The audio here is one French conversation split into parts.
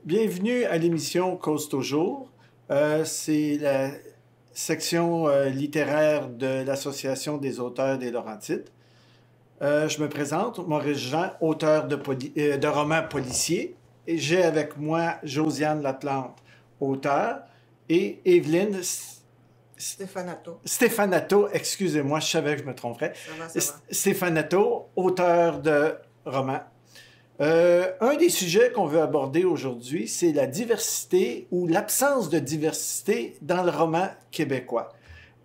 Bienvenue à l'émission Cause toujours. C'est la section littéraire de l'Association des auteurs des Laurentides. Je me présente, Maurice Jean, auteur de romans policiers. Et j'ai avec moi Josiane Laplante, auteur, et Evelyne Stefanato, excusez-moi, je savais que je me tromperais. Ça va. Stefanato, auteur de romans. Un des sujets qu'on veut aborder aujourd'hui, c'est la diversité ou l'absence de diversité dans le roman québécois.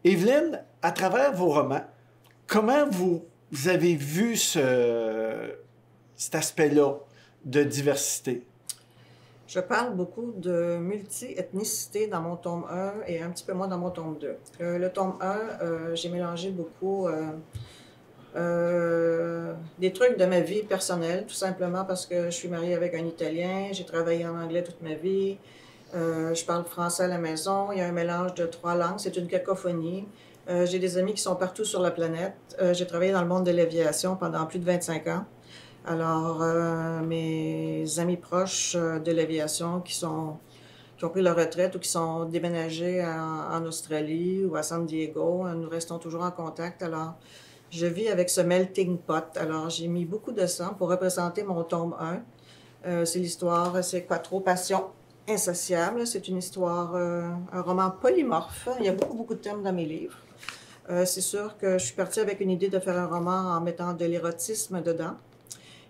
Evelyne, à travers vos romans, comment vous avez vu cet aspect-là de diversité? Je parle beaucoup de multi-ethnicité dans mon tome 1 et un petit peu moins dans mon tome 2. Le tome 1, j'ai mélangé beaucoup des trucs de ma vie personnelle, tout simplement parce que je suis mariée avec un Italien, j'ai travaillé en anglais toute ma vie, je parle français à la maison, il y a un mélange de 3 langues, c'est une cacophonie. J'ai des amis qui sont partout sur la planète. J'ai travaillé dans le monde de l'aviation pendant plus de 25 ans. Alors, mes amis proches de l'aviation qui ont pris leur retraite ou qui sont déménagés en Australie ou à San Diego, nous restons toujours en contact. Alors, je vis avec ce melting pot. Alors, j'ai mis beaucoup de sang pour représenter mon tome 1. C'est l'histoire, c'est Quattro Passions insatiables. C'est une histoire, un roman polymorphe. Il y a beaucoup de thèmes dans mes livres. C'est sûr que je suis partie avec une idée de faire un roman en mettant de l'érotisme dedans.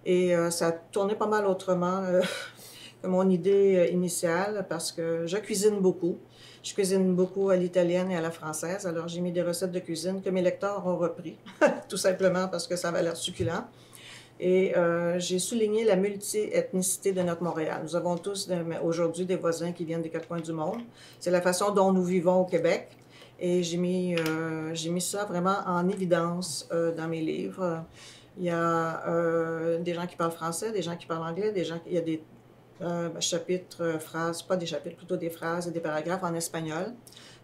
Et ça a tourné pas mal autrement que mon idée initiale parce que je cuisine beaucoup. Je cuisine beaucoup à l'italienne et à la française. Alors, j'ai mis des recettes de cuisine que mes lecteurs ont repris, tout simplement parce que ça avait l'air succulent. Et j'ai souligné la multi-ethnicité de notre Montréal. Nous avons tous aujourd'hui des voisins qui viennent des 4 coins du monde. C'est la façon dont nous vivons au Québec. Et j'ai mis ça vraiment en évidence dans mes livres. Il y a des gens qui parlent français, des gens qui parlent anglais, il y a des chapitres, phrases, pas des chapitres, plutôt des phrases et des paragraphes en espagnol.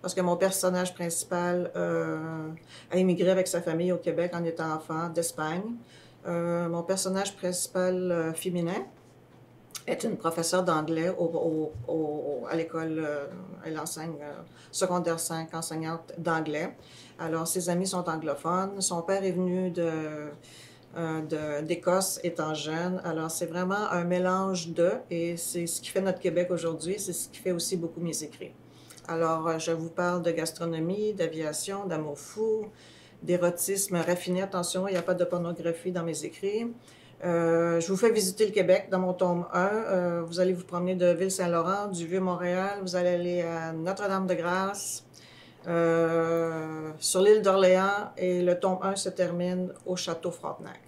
Parce que mon personnage principal a immigré avec sa famille au Québec en étant enfant d'Espagne. Mon personnage principal féminin est une professeure d'anglais à l'école. Elle enseigne secondaire 5, enseignante d'anglais. Alors, ses amis sont anglophones. Son père est venu d'Écosse étant jeune. Alors, c'est vraiment un mélange et c'est ce qui fait notre Québec aujourd'hui, c'est ce qui fait aussi beaucoup mes écrits. Alors, je vous parle de gastronomie, d'aviation, d'amour fou, d'érotisme raffiné. Attention, il n'y a pas de pornographie dans mes écrits. Je vous fais visiter le Québec dans mon tome 1. Vous allez vous promener de Ville-Saint-Laurent, du Vieux-Montréal, vous allez aller à Notre-Dame-de-Grâce, sur l'île d'Orléans, et le tome 1 se termine au Château Frontenac.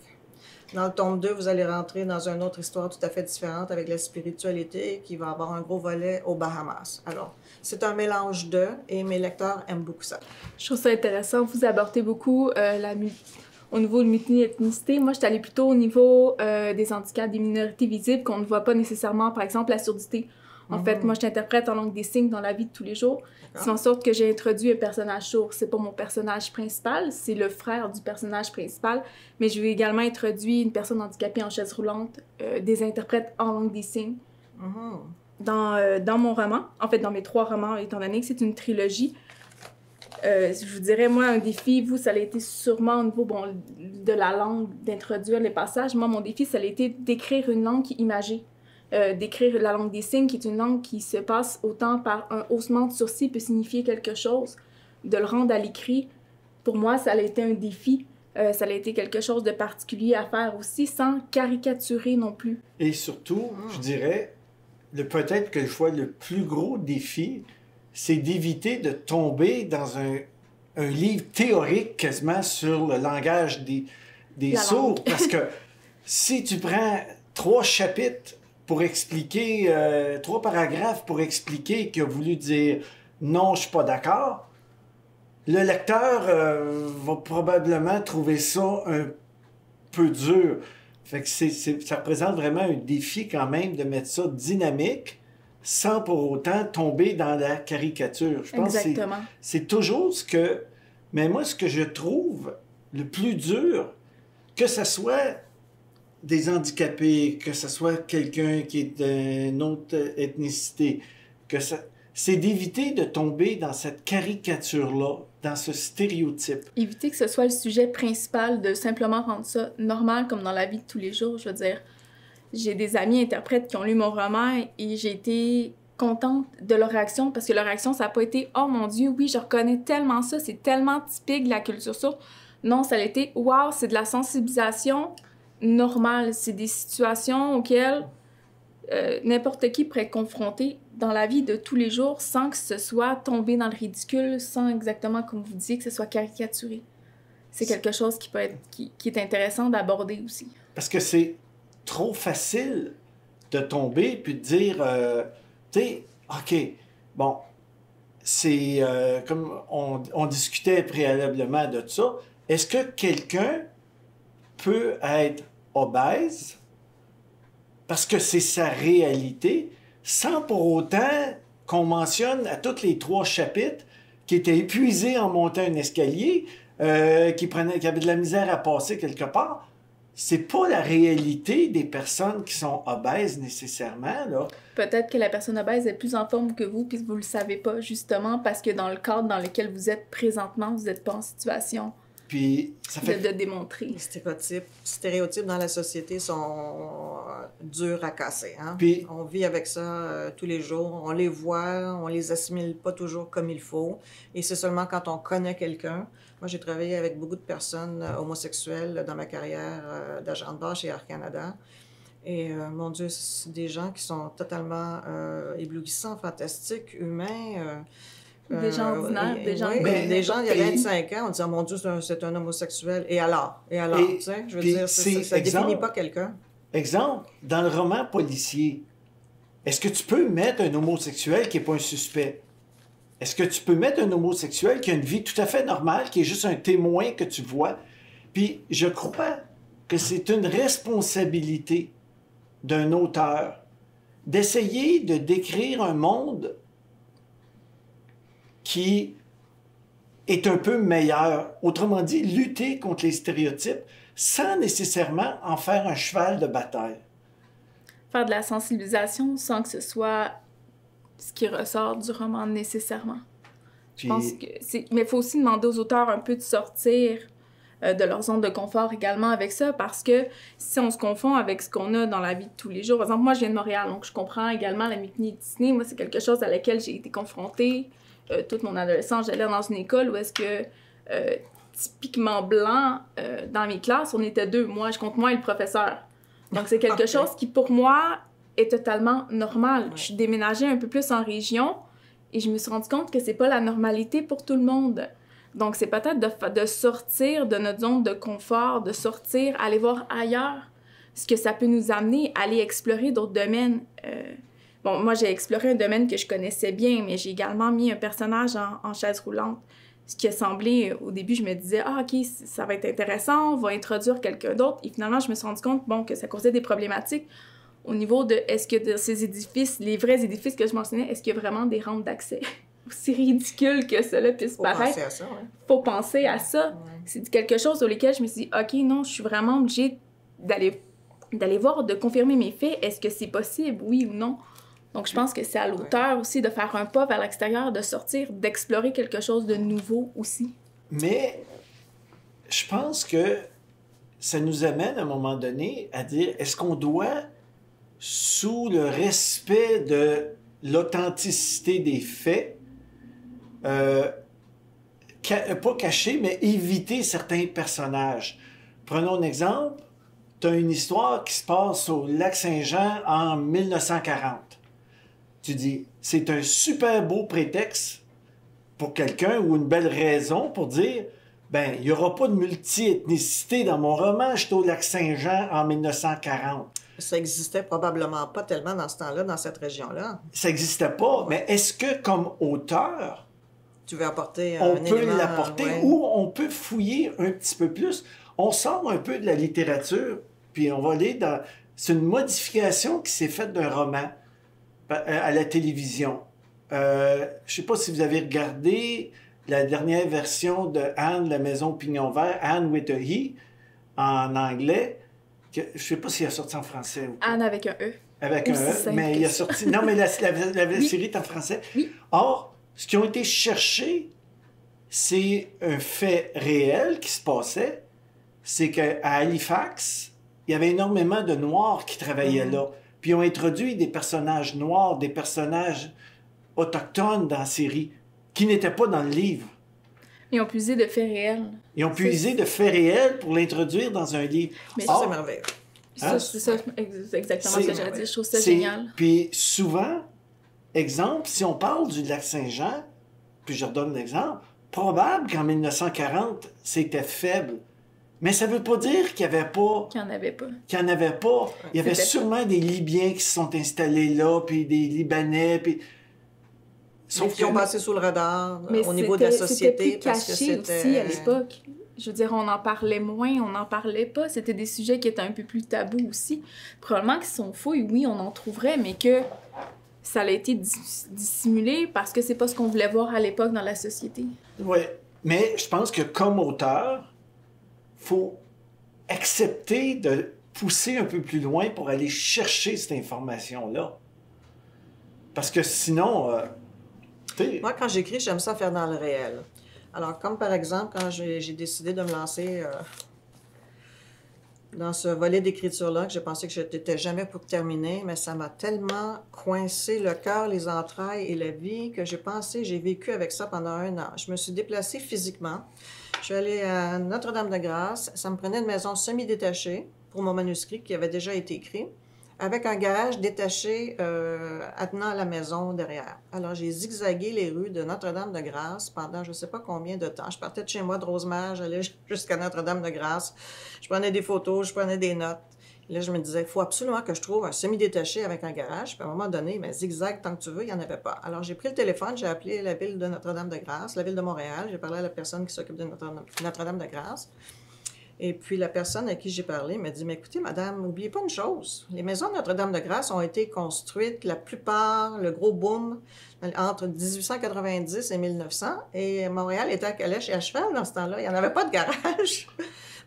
Dans le tome 2, vous allez rentrer dans une autre histoire tout à fait différente avec la spiritualité qui va avoir un gros volet aux Bahamas. Alors, c'est un mélange et mes lecteurs aiment beaucoup ça. Je trouve ça intéressant. Vous abordez beaucoup au niveau de multi-ethnicité. Moi, je suis allée plutôt au niveau des handicaps, des minorités visibles qu'on ne voit pas nécessairement, par exemple, la surdité. En fait, moi, je t'interprète en langue des signes dans la vie de tous les jours. C'est en sorte que j'ai introduit un personnage sourd. C'est pas mon personnage principal, c'est le frère du personnage principal. Mais je vais également introduire une personne handicapée en chaise roulante, des interprètes en langue des signes. Dans mon roman, en fait, dans mes 3 romans, étant donné que c'est une trilogie, je vous dirais, moi, un défi, vous, ça a été sûrement au niveau de la langue, d'introduire les passages. Moi, mon défi, ça a été d'écrire une langue qui est imagée. D'écrire la langue des signes, qui est une langue qui se passe autant par un haussement de sourcil peut signifier quelque chose, de le rendre à l'écrit. Pour moi, ça a été un défi. Ça a été quelque chose de particulier à faire aussi, sans caricaturer non plus. Et surtout, je dirais, peut-être que le plus gros défi, c'est d'éviter de tomber dans un livre théorique quasiment sur le langage des sourds. Parce que si tu prends 3 chapitres pour expliquer, 3 paragraphes pour expliquer qu'il a voulu dire « non, je suis pas d'accord », le lecteur va probablement trouver ça un peu dur. Fait que ça représente vraiment un défi quand même de mettre ça dynamique sans pour autant tomber dans la caricature. Je pense Exactement. que c'est toujours mais moi, ce que je trouve le plus dur, que ce soit des handicapés, que ce soit quelqu'un qui est d'une autre ethnicité, c'est d'éviter de tomber dans cette caricature-là, dans ce stéréotype. Éviter que ce soit le sujet principal, de simplement rendre ça normal comme dans la vie de tous les jours. Je veux dire, j'ai des amis interprètes qui ont lu mon roman et j'ai été contente de leur réaction parce que leur réaction, ça n'a pas été « Oh mon Dieu, oui, je reconnais tellement ça, c'est tellement typique de la culture sourde. » Non, ça a été « Wow, c'est de la sensibilisation normale. C'est des situations auxquelles n'importe qui pourrait être confronté dans la vie de tous les jours sans que ce soit tombé dans le ridicule, sans exactement, comme vous disiez, que ce soit caricaturé. » C'est quelque chose qui peut être, qui est intéressant d'aborder aussi. Parce que c'est trop facile de tomber puis de dire, tu sais, OK, bon, c'est comme on discutait préalablement de ça, est-ce que quelqu'un peut être obèse parce que c'est sa réalité, sans pour autant qu'on mentionne à tous les 3 chapitres qu'il était épuisé en montant un escalier, qu'il avait de la misère à passer quelque part? C'est pas la réalité des personnes qui sont obèses nécessairement, là. Peut-être que la personne obèse est plus en forme que vous, puis vous le savez pas, justement, parce que dans le cadre dans lequel vous êtes présentement, vous n'êtes pas en situation puis, ça fait... de démontrer. Les stéréotypes dans la société sont durs à casser. Hein? Puis, on vit avec ça tous les jours. On les voit, on les assimile pas toujours comme il faut. Et c'est seulement quand on connaît quelqu'un. Moi, j'ai travaillé avec beaucoup de personnes homosexuelles dans ma carrière d'agent de base chez Air Canada. Et mon Dieu, c'est des gens qui sont totalement éblouissants, fantastiques, humains. Des gens ordinaires, des gens... Oui, des gens, il y a 25 ans, on disait, mon Dieu, c'est un homosexuel. Et alors? Tu sais, je veux dire, ça ne définit pas quelqu'un. Exemple, dans le roman policier, est-ce que tu peux mettre un homosexuel qui n'est pas un suspect? Est-ce que tu peux mettre un homosexuel qui a une vie tout à fait normale, qui est juste un témoin que tu vois? Puis je crois que c'est une responsabilité d'un auteur d'essayer de décrire un monde qui est un peu meilleur. Autrement dit, lutter contre les stéréotypes sans nécessairement en faire un cheval de bataille. Faire de la sensibilisation sans que ce soit ce qui ressort du roman nécessairement. Puis... Je pense que c'est... Mais il faut aussi demander aux auteurs un peu de sortir de leur zone de confort également avec ça, parce que si on se confond avec ce qu'on a dans la vie de tous les jours, par exemple, moi, je viens de Montréal, donc je comprends également la mutiny Disney. Moi, c'est quelque chose à laquelle j'ai été confrontée toute mon adolescence. J'allais dans une école où est-ce que, typiquement blanc, dans mes classes, on était 2. Moi, je compte moi et le professeur. Donc, c'est quelque chose qui, pour moi, est totalement normal. Je suis déménagée un peu plus en région et je me suis rendu compte que c'est pas la normalité pour tout le monde. Donc, c'est peut-être de sortir de notre zone de confort, de sortir, aller voir ailleurs ce que ça peut nous amener, aller explorer d'autres domaines. Bon, moi, j'ai exploré un domaine que je connaissais bien, mais j'ai également mis un personnage en chaise roulante. Ce qui a semblé, au début, je me disais, ah, OK, ça va être intéressant, on va introduire quelqu'un d'autre. Et finalement, je me suis rendu compte, bon, que ça causait des problématiques au niveau de, est-ce que de ces édifices, les vrais édifices que je mentionnais, est-ce qu'il y a vraiment des rampes d'accès? Aussi ridicule que cela puisse paraître. Faut penser à ça, ouais. Faut penser à ça. Ouais. C'est quelque chose sur lequel je me suis dit, OK, non, je suis vraiment obligée d'aller voir, de confirmer mes faits. Est-ce que c'est possible, oui ou non? Donc, je pense que c'est à l'auteur aussi de faire un pas vers l'extérieur, de sortir, d'explorer quelque chose de nouveau aussi. Mais je pense que ça nous amène à un moment donné à dire, est-ce qu'on doit, sous le respect de l'authenticité des faits, pas cacher, mais éviter certains personnages. Prenons un exemple. Tu as une histoire qui se passe au Lac-Saint-Jean en 1940. Tu dis, c'est un super beau prétexte pour quelqu'un ou une belle raison pour dire, ben, il n'y aura pas de multi-ethnicité dans mon roman, je suis au Lac-Saint-Jean en 1940. Ça n'existait probablement pas tellement dans ce temps-là, dans cette région-là. Ça n'existait pas, mais est-ce que, comme auteur, tu veux apporter on un peut élément, l'apporter ou on peut fouiller un petit peu plus? On sort un peu de la littérature, puis on va aller dans... C'est une modification qui s'est faite d'un roman à la télévision. Je ne sais pas si vous avez regardé la dernière version de Anne, la maison Pignon Vert, Anne with a He, en anglais. Je sais pas s'il a sorti en français ou pas. Anne avec un E. Avec un E, mais il a sorti... Non, mais la série est en français. Oui. Or, ce qui ont été cherchés, c'est un fait réel qui se passait. C'est qu'à Halifax, il y avait énormément de Noirs qui travaillaient là. Puis ils ont introduit des personnages noirs, des personnages autochtones dans la série, qui n'étaient pas dans le livre. Ils ont puisé de faits réels. Ils ont puisé de faits réels pour l'introduire dans un livre. Mais ça, c'est merveilleux. Ça, c'est ça, exactement ce que j'allais dire. Je trouve ça génial. Puis souvent, exemple, si on parle du lac Saint-Jean, puis je redonne l'exemple, probable qu'en 1940, c'était faible. Mais ça ne veut pas dire qu'il n'y avait pas... Qu'il n'y en avait pas. Qu'il n'y en avait pas. Il y avait C'était sûrement des Libyens qui se sont installés là, puis des Libanais, puis... Sauf qu'ils ont passé sous le radar au niveau de la société. C'était plus caché aussi à l'époque. Je veux dire, on en parlait moins, on n'en parlait pas. C'était des sujets qui étaient un peu plus tabous aussi. Probablement qu'ils sont fouilles, oui, on en trouverait, mais que ça a été dissimulé parce que c'est pas ce qu'on voulait voir à l'époque dans la société. Oui, mais je pense que comme auteur, faut accepter de pousser un peu plus loin pour aller chercher cette information-là. Parce que sinon... Moi, quand j'écris, j'aime ça faire dans le réel. Alors, comme par exemple, quand j'ai décidé de me lancer dans ce volet d'écriture-là, que j'ai pensé que je n'étais jamais pour terminer, mais ça m'a tellement coincé le cœur, les entrailles et la vie que j'ai vécu avec ça pendant 1 an. Je me suis déplacée physiquement. Je suis allée à Notre-Dame-de-Grâce. Ça me prenait une maison semi-détachée pour mon manuscrit qui avait déjà été écrit, avec un garage détaché attenant à la maison derrière. Alors, j'ai zigzagué les rues de Notre-Dame-de-Grâce pendant je ne sais pas combien de temps. Je partais de chez moi de Rosemère, j'allais jusqu'à Notre-Dame-de-Grâce. Je prenais des photos, je prenais des notes. Et là, je me disais, il faut absolument que je trouve un semi-détaché avec un garage. Puis à un moment donné, mais zigzag tant que tu veux, il n'y en avait pas. Alors, j'ai pris le téléphone, j'ai appelé la ville de Notre-Dame-de-Grâce, la ville de Montréal. J'ai parlé à la personne qui s'occupe de Notre-Dame-de-Grâce. Et puis, la personne à qui j'ai parlé m'a dit, mais écoutez, madame, n'oubliez pas une chose. Les maisons de Notre-Dame-de-Grâce ont été construites, la plupart, le gros boom, entre 1890 et 1900. Et Montréal était à calèche et à cheval dans ce temps-là. Il n'y en avait pas de garage.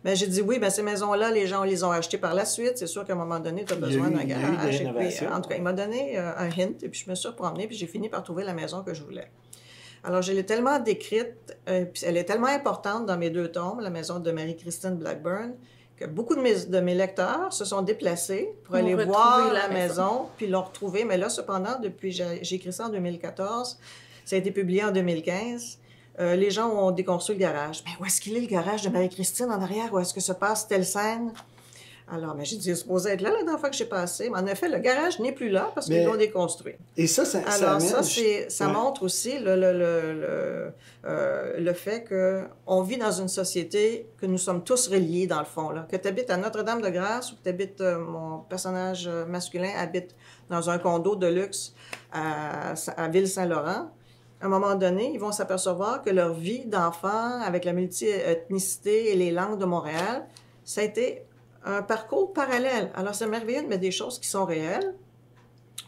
Mais j'ai dit, oui, bien, ces maisons-là, les gens les ont achetées par la suite. C'est sûr qu'à un moment donné, tu as besoin d'un garage. Et puis, en tout cas, il m'a donné un hint. Et puis, je me suis promenée, puis j'ai fini par trouver la maison que je voulais. Alors, je l'ai tellement décrite, puis elle est tellement importante dans mes 2 tomes, la maison de Marie-Christine Blackburn, que beaucoup de mes lecteurs se sont déplacés pour aller voir la maison, puis l'ont retrouvée. Mais là, cependant, depuis, j'ai écrit ça en 2014, ça a été publié en 2015, les gens ont déconstruit le garage. Mais où est-ce qu'il est, le garage de Marie-Christine en arrière? Où est-ce que se passe telle scène? Alors, mais j'ai dit, il est supposé être là la dernière fois que j'ai passé. Mais en effet, le garage n'est plus là parce qu'ils l'ont déconstruit. Et ça Alors, amène... ça montre aussi le fait qu'on vit dans une société que nous sommes tous reliés, dans le fond. Là. Que tu habites à Notre-Dame-de-Grâce ou que tu habites, mon personnage masculin habite dans un condo de luxe à Ville-Saint-Laurent. À un moment donné, ils vont s'apercevoir que leur vie d'enfant, avec la multi-ethnicité et les langues de Montréal, ça a été un parcours parallèle. Alors, c'est merveilleux de mettre des choses qui sont réelles,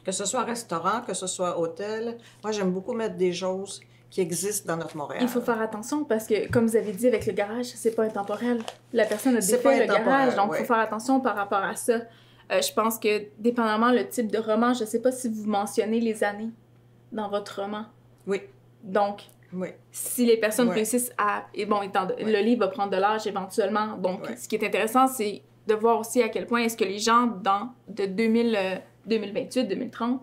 que ce soit restaurant, que ce soit hôtel. Moi, j'aime beaucoup mettre des choses qui existent dans notre Montréal. Il faut faire attention parce que, comme vous avez dit avec le garage, c'est pas intemporel. La personne a défait le garage, donc il faut faire attention par rapport à ça. Je pense que, dépendamment le type de roman, je sais pas si vous mentionnez les années dans votre roman. Oui. Donc, si les personnes réussissent à... Et bon, le livre va prendre de l'âge éventuellement. Donc, ce qui est intéressant, c'est de voir aussi à quel point est-ce que les gens de 2028-2030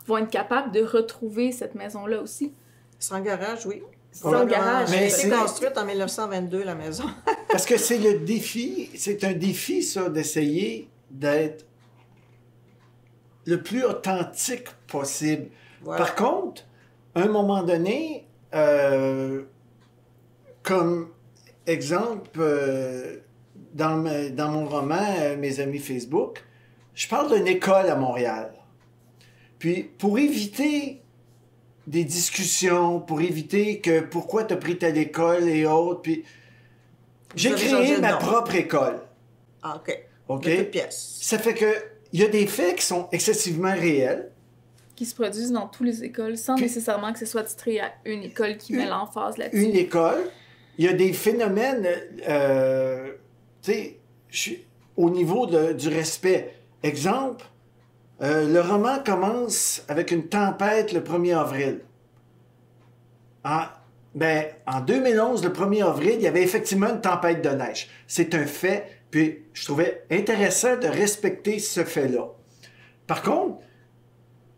vont être capables de retrouver cette maison-là aussi. Sans garage, oui. Sans garage. Mais c'est construite en 1922, la maison. Parce que c'est le défi, c'est un défi, ça, d'essayer d'être le plus authentique possible. Voilà. Par contre, à un moment donné, comme exemple... Dans mon roman, Mes amis Facebook, je parle d'une école à Montréal. Puis, pour éviter des discussions, pour éviter que pourquoi tu as pris telle école et autres, puis j'ai créé ma propre école. Ah, OK. OK? De toutes pièces. Ça fait que il y a des faits qui sont excessivement réels. Qui se produisent dans toutes les écoles, sans nécessairement que ce soit titré à une école qui met l'emphase là-dessus. Une école. Il y a des phénomènes... tu sais, au niveau du respect. Exemple, le roman commence avec une tempête le 1er avril. En 2011, le 1er avril, il y avait effectivement une tempête de neige. C'est un fait, puis je trouvais intéressant de respecter ce fait-là. Par contre,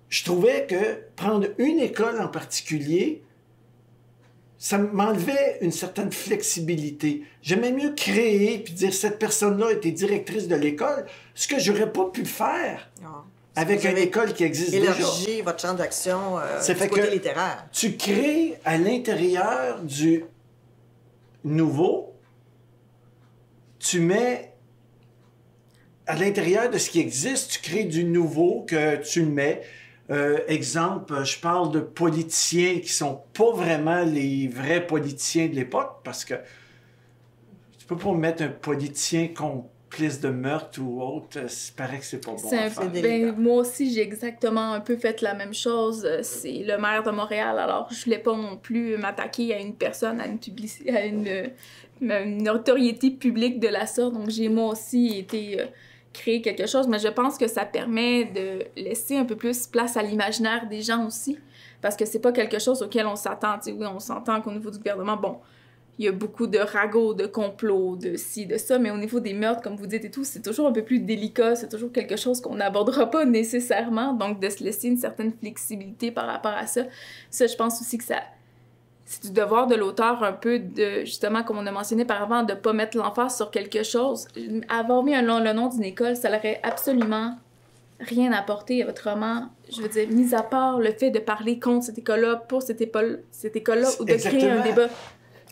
je trouvais que prendre une école en particulier, ça m'enlevait une certaine flexibilité. J'aimais mieux créer puis dire cette personne-là était directrice de l'école, ce que j'aurais pas pu faire avec une école qui existe déjà. Élargi votre champ d'action du côté littéraire. Tu crées à l'intérieur du nouveau, tu mets à l'intérieur de ce qui existe, tu crées du nouveau que tu mets. Exemple, je parle de politiciens qui sont pas vraiment les vrais politiciens de l'époque, parce que tu peux pas mettre un politicien complice de meurtre ou autre, il paraît que c'est pas bon à faire. Moi aussi, j'ai exactement un peu fait la même chose. C'est le maire de Montréal, alors je voulais pas non plus m'attaquer à une personne, à une notoriété publique de la sorte, donc j'ai moi aussi été... créer quelque chose, mais je pense que ça permet de laisser un peu plus place à l'imaginaire des gens aussi, parce que c'est pas quelque chose auquel on s'attend. Tu sais, oui, on s'entend qu'au niveau du gouvernement, bon, il y a beaucoup de ragots, de complots, de ci, de ça, mais au niveau des meurtres, comme vous dites et tout, c'est toujours un peu plus délicat, c'est toujours quelque chose qu'on n'abordera pas nécessairement, donc de se laisser une certaine flexibilité par rapport à ça. Ça, je pense aussi que c'est du devoir de l'auteur un peu de, justement, comme on a mentionné par avant, de pas mettre l'emphase sur quelque chose. Avoir mis le nom d'une école, ça n'aurait absolument rien apporté à votre roman. Je veux dire, mis à part le fait de parler contre cette école-là, pour cette école-là, ou de créer un débat.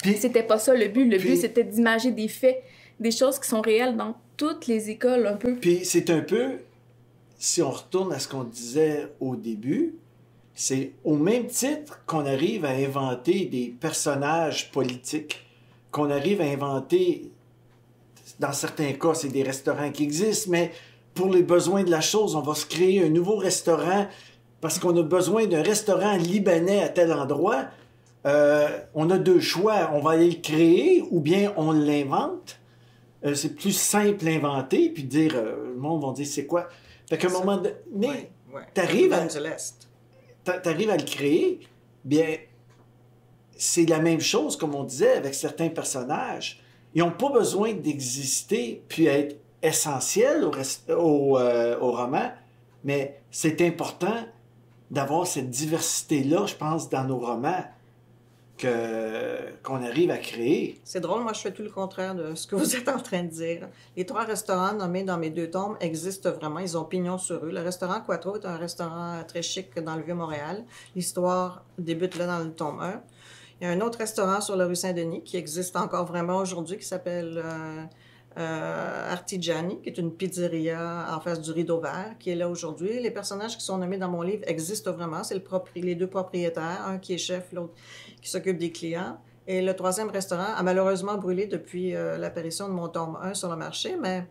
Puis, c'était pas ça le but. Le but, c'était d'imager des faits, des choses qui sont réelles dans toutes les écoles, un peu. Puis c'est un peu, si on retourne à ce qu'on disait au début, c'est au même titre qu'on arrive à inventer des personnages politiques, qu'on arrive à inventer, dans certains cas, c'est des restaurants qui existent, mais pour les besoins de la chose, on va se créer un nouveau restaurant parce qu'on a besoin d'un restaurant libanais à tel endroit. On a deux choix, on va aller le créer ou bien on l'invente. C'est plus simple l'inventer, puis dire, le monde va dire c'est quoi. Fait qu'à un moment donné, t'arrives à le créer, bien, c'est la même chose, comme on disait, avec certains personnages. Ils n'ont pas besoin d'exister puis être essentiels au roman, mais c'est important d'avoir cette diversité-là, je pense, dans nos romans, qu'on arrive à créer. C'est drôle, moi je fais tout le contraire de ce que vous êtes en train de dire. Les 3 restaurants nommés dans mes 2 tomes existent vraiment, ils ont pignon sur rue. Le restaurant Quattro est un restaurant très chic dans le Vieux-Montréal. L'histoire débute là dans le tome 1. Il y a un autre restaurant sur la rue Saint-Denis qui existe encore vraiment aujourd'hui, qui s'appelle Artigiani, qui est une pizzeria en face du Rideau Vert, qui est là aujourd'hui. Les personnages qui sont nommés dans mon livre existent vraiment. C'est les 2 propriétaires, un qui est chef, l'autre qui s'occupe des clients. Et le 3e restaurant a malheureusement brûlé depuis l'apparition de mon tome 1 sur le marché, mais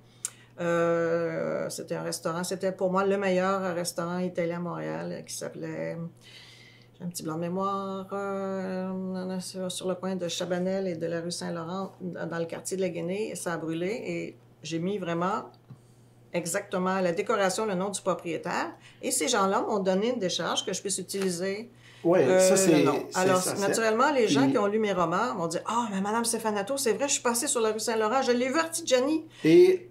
c'était pour moi le meilleur restaurant italien à Montréal qui s'appelait... J'ai un petit blanc de mémoire sur le coin de Chabanel et de la rue Saint-Laurent, dans le quartier de la Guinée. Ça a brûlé et j'ai mis vraiment exactement à la décoration le nom du propriétaire. Et ces gens-là m'ont donné une décharge que je puisse utiliser. Oui, ça c'est... Alors, naturellement, les gens qui ont lu mes romans m'ont dit « Ah, mais Madame Stefanato, c'est vrai, je suis passée sur la rue Saint-Laurent, je l'ai vu Artigiani. »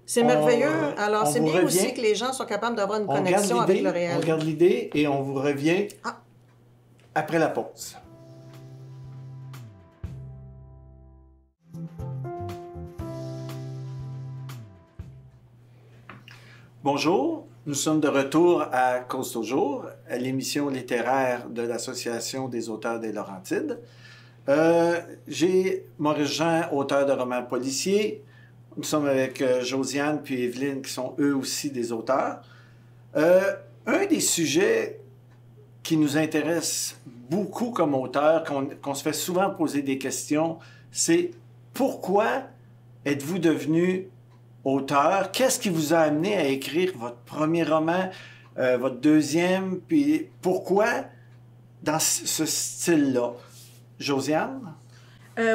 C'est merveilleux. Alors, c'est bien aussi que les gens soient capables d'avoir une connexion avec le réel. On garde l'idée et on vous revient après la pause. Bonjour, nous sommes de retour à Cause toujours, à l'émission littéraire de l'Association des auteurs des Laurentides. J'ai Maurice Jean, auteur de romans policiers. Nous sommes avec Josiane puis Evelyne, qui sont eux aussi des auteurs. Un des sujets qui nous intéresse beaucoup comme auteurs, qu'on se fait souvent poser des questions, c'est pourquoi êtes-vous devenu auteur? Qu'est-ce qui vous a amené à écrire votre premier roman, votre deuxième, puis pourquoi dans ce style-là? Josiane?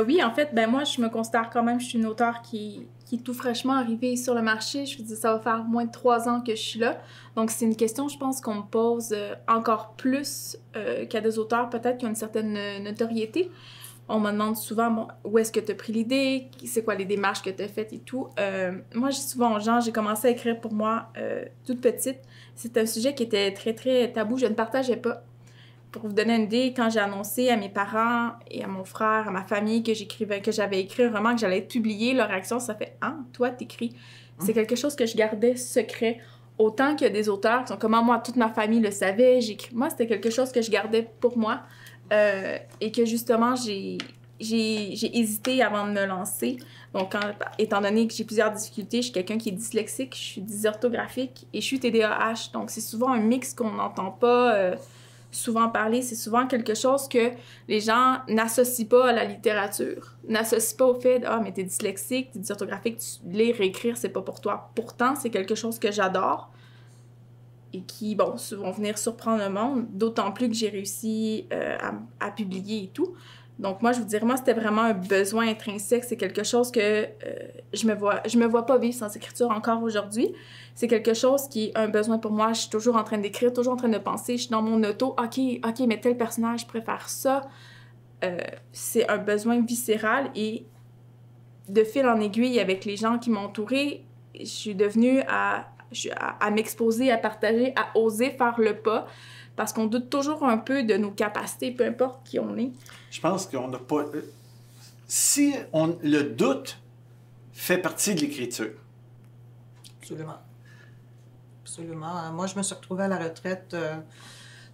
Oui, en fait, moi, je me considère quand même, je suis une auteure qui qui est tout fraîchement arrivé sur le marché. Je veux dire, ça va faire moins de 3 ans que je suis là. Donc, c'est une question, je pense, qu'on me pose encore plus qu'à des auteurs, peut-être, qui ont une certaine notoriété. On me demande souvent, bon, où est-ce que tu as pris l'idée? C'est quoi les démarches que tu as faites et tout? Moi, je dis souvent aux gens, j'ai commencé à écrire pour moi toute petite. C'est un sujet qui était très, très tabou. Je ne partageais pas. Pour vous donner une idée, quand j'ai annoncé à mes parents et à mon frère, à ma famille que j'avais écrit un roman, que j'allais être publié, leur réaction, ça fait « Ah, toi, t'écris. » C'est quelque chose que je gardais secret. Autant que des auteurs qui sont comme moi, toute ma famille le savait. Moi, c'était quelque chose que je gardais pour moi et que justement, j'ai hésité avant de me lancer. Donc, étant donné que j'ai plusieurs difficultés, je suis quelqu'un qui est dyslexique, je suis dysorthographique et je suis TDAH. Donc, c'est souvent un mix qu'on n'entend pas souvent parler. C'est souvent quelque chose que les gens n'associent pas à la littérature. N'associent pas au fait de « Ah, mais t'es dyslexique, t'es dysorthographique, lire et écrire, c'est pas pour toi. » Pourtant, c'est quelque chose que j'adore et qui, bon, vont venir surprendre le monde, d'autant plus que j'ai réussi à publier et tout. Donc, moi, je vous dirais, moi, c'était vraiment un besoin intrinsèque. C'est quelque chose que je me vois pas vivre sans écriture encore aujourd'hui. C'est quelque chose qui est un besoin pour moi. Je suis toujours en train d'écrire, toujours en train de penser. Je suis dans mon auto. OK, mais tel personnage, je préfère ça. C'est un besoin viscéral et de fil en aiguille avec les gens qui m'ont entourée, je suis devenue à m'exposer, à partager, à oser faire le pas. Parce qu'on doute toujours un peu de nos capacités, peu importe qui on est. Je pense qu'on n'a pas... le doute fait partie de l'écriture. Absolument. Absolument. Moi, je me suis retrouvée à la retraite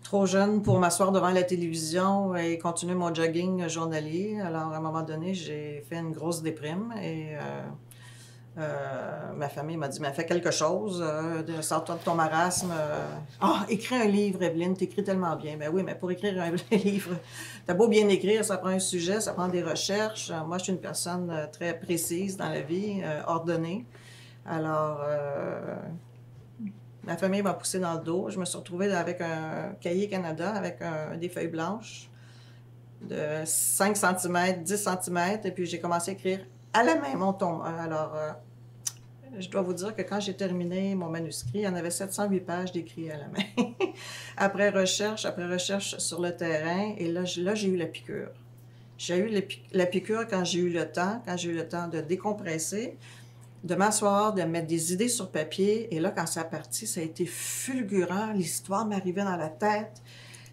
trop jeune pour m'asseoir devant la télévision et continuer mon jogging journalier. Alors, à un moment donné, j'ai fait une grosse déprime et... ma famille m'a dit, mais fais quelque chose, sors-toi de ton marasme. Écris un livre, Evelyne, t'écris tellement bien. Ben oui, mais pour écrire un livre, t'as beau bien écrire, ça prend un sujet, ça prend des recherches. Moi, je suis une personne très précise dans la vie, ordonnée. Alors, ma famille m'a poussé dans le dos. Je me suis retrouvée avec un cahier Canada, avec des feuilles blanches de 5 cm, 10 cm, et puis j'ai commencé à écrire à la main mon tome 1. Alors, je dois vous dire que quand j'ai terminé mon manuscrit, il y en avait 708 pages d'écrit à la main. Après recherche sur le terrain, et là j'ai eu la piqûre. J'ai eu la piqûre quand j'ai eu le temps de décompresser, de m'asseoir, de mettre des idées sur papier, et là, quand ça a parti, ça a été fulgurant, l'histoire m'arrivait dans la tête,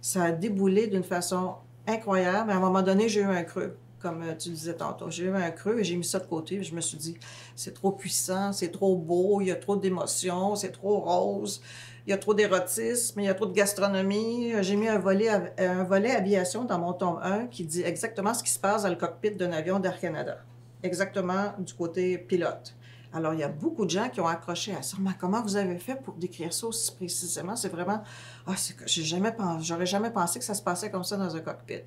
ça a déboulé d'une façon incroyable. À un moment donné, j'ai eu un creux. Comme tu disais tantôt, j'ai eu un creux et j'ai mis ça de côté. Je me suis dit, c'est trop puissant, c'est trop beau, il y a trop d'émotions, c'est trop rose, il y a trop d'érotisme, il y a trop de gastronomie. J'ai mis un volet aviation dans mon tome 1 qui dit exactement ce qui se passe dans le cockpit d'un avion d'Air Canada. Exactement du côté pilote. Alors, il y a beaucoup de gens qui ont accroché à ça. Mais comment vous avez fait pour décrire ça aussi précisément? C'est vraiment... j'aurais jamais pensé que ça se passait comme ça dans un cockpit.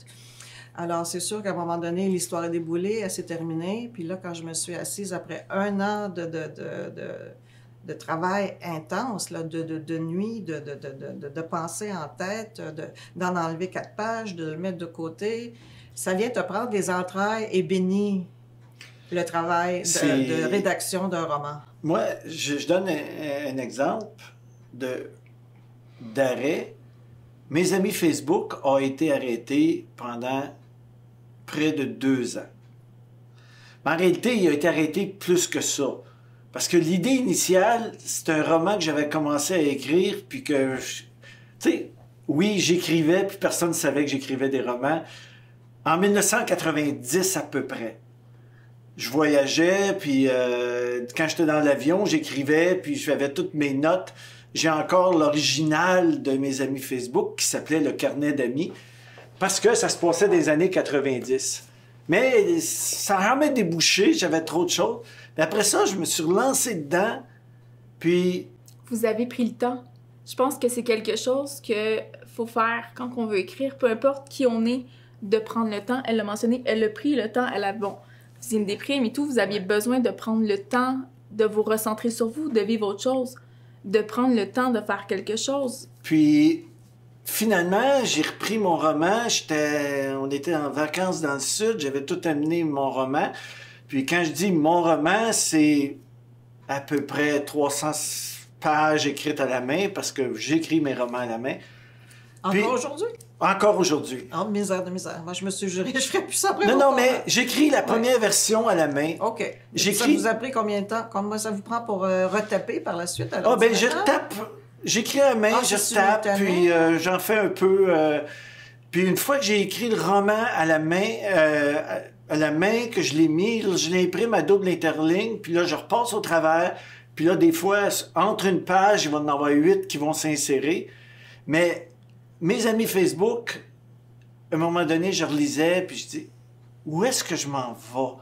Alors, c'est sûr qu'à un moment donné, l'histoire a déboulé, elle s'est terminée. Puis là, quand je me suis assise après 1 an de travail intense, là, de nuit, de pensée en tête, d'en enlever 4 pages, de le mettre de côté, ça vient te prendre des entrailles et bénir le travail de rédaction d'un roman. Moi, je donne un exemple d'arrêt. Mes amis Facebook ont été arrêtés pendant près de 2 ans. Mais en réalité, il a été arrêté plus que ça. Parce que l'idée initiale, c'est un roman que j'avais commencé à écrire, puis que, tu sais, oui, j'écrivais, puis personne ne savait que j'écrivais des romans. En 1990 à peu près. Je voyageais, puis quand j'étais dans l'avion, j'écrivais, puis j'avais toutes mes notes. J'ai encore l'original de mes amis Facebook qui s'appelait Le Carnet d'amis, parce que ça se passait des années 90. Mais ça a jamais débouché, j'avais trop de choses. Mais après ça, je me suis relancé dedans, puis... Vous avez pris le temps. Je pense que c'est quelque chose qu'il faut faire quand on veut écrire, peu importe qui on est, de prendre le temps. Elle l'a mentionné, elle a pris le temps, c'est une déprime et tout, vous aviez besoin de prendre le temps de vous recentrer sur vous, de vivre autre chose, de prendre le temps de faire quelque chose. Puis, finalement, j'ai repris mon roman. On était en vacances dans le sud. J'avais tout amené mon roman. Puis quand je dis mon roman, c'est à peu près 300 pages écrites à la main, parce que j'écris mes romans à la main. Puis, Encore aujourd'hui? encore aujourd'hui. Oh, misère de misère. Moi, je me suis juré, je ferais plus ça après Non, longtemps. non, mais j'écris la première version à la main. OK. Ça J'écris... vous a pris combien de temps? Combien ça vous prend pour retaper par la suite? Ah, ben, je tape. J'écris à la main, je tape, puis j'en fais un peu. Puis une fois que j'ai écrit le roman à la main, que je l'ai mis, je l'imprime à double interligne, puis là, je repasse au travers. Puis là, des fois, entre une page, il va en avoir 8 qui vont s'insérer. Mais mes amis Facebook, à un moment donné, je relisais, puis je dis, où est-ce que je m'en vais?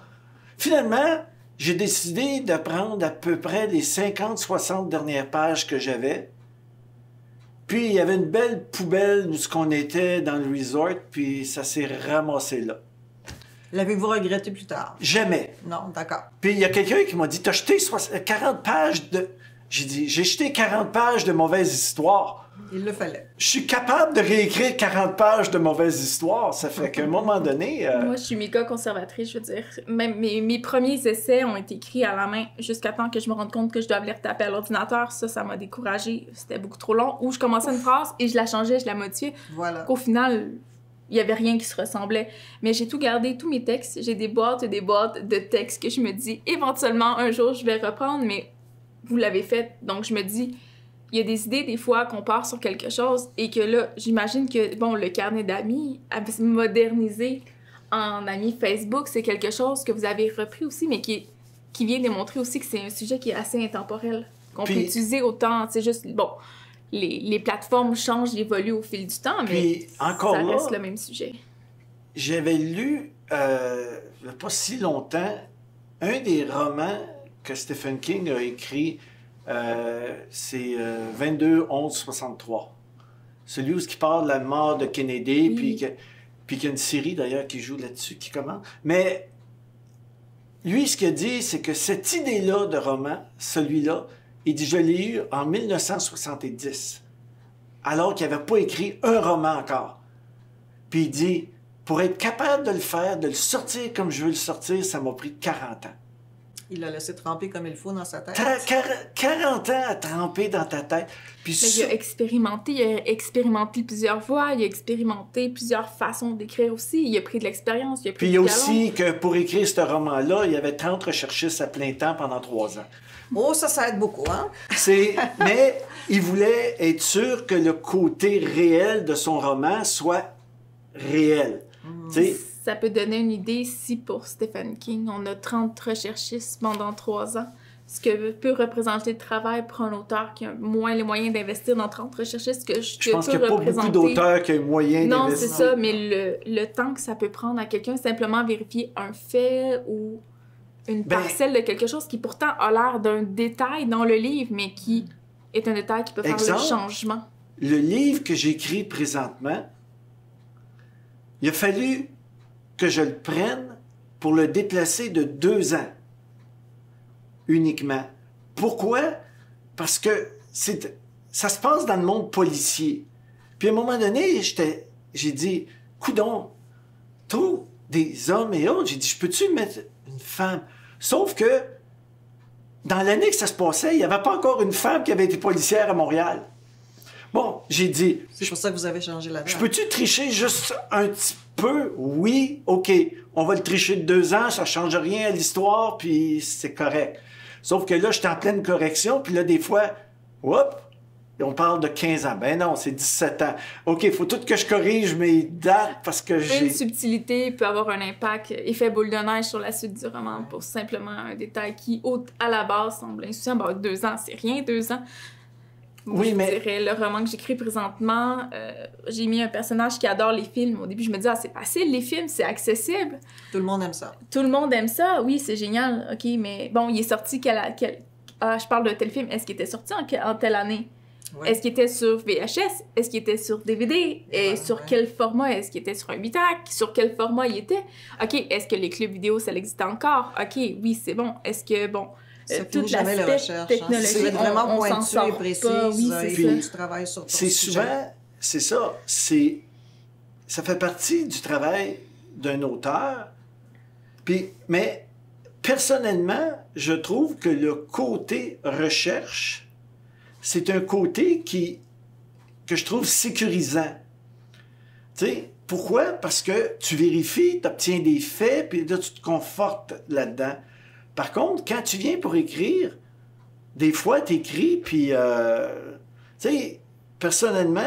Finalement, j'ai décidé de prendre à peu près les 50-60 dernières pages que j'avais. Puis, il y avait une belle poubelle où on était dans le resort, puis ça s'est ramassé là. L'avez-vous regretté plus tard? Jamais. Non, d'accord. Puis, il y a quelqu'un qui m'a dit, t'as jeté 40 pages de... J'ai dit, j'ai jeté 40 pages de mauvaises histoires. Il le fallait. Je suis capable de réécrire 40 pages de mauvaises histoires. Ça fait qu'à un moment donné... Moi, je suis méga conservatrice, je veux dire. Même mes premiers essais ont été écrits à la main jusqu'à temps que je me rende compte que je dois les retaper à l'ordinateur. Ça m'a découragée. C'était beaucoup trop long. Ou je commençais une phrase et je la changeais, je la modifiais. Voilà. Qu'au final, il n'y avait rien qui se ressemblait. Mais j'ai tout gardé, tous mes textes. J'ai des boîtes et des boîtes de textes que je me dis, éventuellement, un jour, je vais reprendre, mais vous l'avez fait. Donc, je me dis... Il y a des idées, des fois, qu'on part sur quelque chose et que là, j'imagine que, bon, le carnet d'amis a modernisé en amis Facebook. C'est quelque chose que vous avez repris aussi, mais qui vient démontrer aussi que c'est un sujet qui est assez intemporel. Qu'on peut utiliser autant, c'est juste, bon, les plateformes changent, évoluent au fil du temps, mais encore ça là, reste le même sujet. J'avais lu, il n'y a pas si longtemps, un des romans que Stephen King a écrit. C'est 22-11-63. Celui où il parle de la mort de Kennedy, puis qu'il y a une série d'ailleurs qui joue là-dessus, qui commence. Mais lui, ce qu'il a dit, c'est que cette idée-là de roman, celui-là, il dit, je l'ai eu en 1970, alors qu'il n'avait pas écrit un roman encore. Puis il dit, pour être capable de le faire, de le sortir comme je veux le sortir, ça m'a pris 40 ans. Il l'a laissé tremper comme il faut dans sa tête. 40 ans à tremper dans ta tête. Puis il a expérimenté plusieurs voix, il a expérimenté plusieurs façons d'écrire aussi, il a pris de l'expérience, il a pris Puis il y a aussi que pour écrire ce roman-là, il y avait 30 recherchistes à plein temps pendant 3 ans. Oh, ça aide beaucoup, hein? Mais il voulait être sûr que le côté réel de son roman soit réel. Ça peut donner une idée si pour Stephen King, on a 30 recherchistes pendant 3 ans, ce que peut représenter le travail pour un auteur qui a moins les moyens d'investir dans 30 recherchistes que je pense qu'il n'y a pas beaucoup d'auteurs qui ont les moyens d'investir. Non, c'est ça, mais le temps que ça peut prendre à quelqu'un, simplement vérifier un fait ou une parcelle de quelque chose qui pourtant a l'air d'un détail dans le livre, mais qui est un détail qui peut faire le changement. Le livre que j'écris présentement, il a fallu que je le prenne pour le déplacer de 2 ans uniquement. Pourquoi? Parce que ça se passe dans le monde policier. Puis à un moment donné, j'ai dit, coudonc, trop des hommes et autres, j'ai dit, je peux-tu mettre une femme? Sauf que dans l'année que ça se passait, il n'y avait pas encore une femme qui avait été policière à Montréal. Bon, j'ai dit... C'est pour ça que vous avez changé la date. Je peux-tu tricher juste un petit peu? Oui, OK. On va le tricher de 2 ans, ça ne change rien à l'histoire, puis c'est correct. Sauf que là, j'étais en pleine correction, puis là, des fois, hop, on parle de 15 ans. Ben non, c'est 17 ans. OK, il faut tout que je corrige mes dates parce que Une subtilité peut avoir un impact, effet boule de neige sur la suite du roman pour simplement un détail qui, à la base, semble insouciant. Bon, 2 ans, c'est rien, 2 ans. Moi, je dirais, le roman que j'écris présentement, j'ai mis un personnage qui adore les films. Au début, je me disais, c'est facile, les films, c'est accessible. Tout le monde aime ça. Tout le monde aime ça, oui, c'est génial. OK, mais bon, il est sorti je parle de tel film. Est-ce qu'il était sorti en telle année? Ouais. Est-ce qu'il était sur VHS? Est-ce qu'il était sur DVD? Et sur quel format? Est-ce qu'il était sur un 8-track? Sur quel format il était? OK, est-ce que les clubs vidéo, ça existe encore? OK, oui, c'est bon. Est-ce que, bon... tout jamais la recherche. Technologique, c'est vraiment pointu et précis. Oui, et tu travailles sur ton sujet. Souvent, c'est ça. Ça fait partie du travail d'un auteur. Mais personnellement, je trouve que le côté recherche, c'est un côté que je trouve sécurisant. Tu sais, pourquoi? Parce que tu vérifies, tu obtiens des faits, puis là, tu te confortes là-dedans. Par contre, quand tu viens pour écrire, des fois, tu écris, puis, tu sais, personnellement,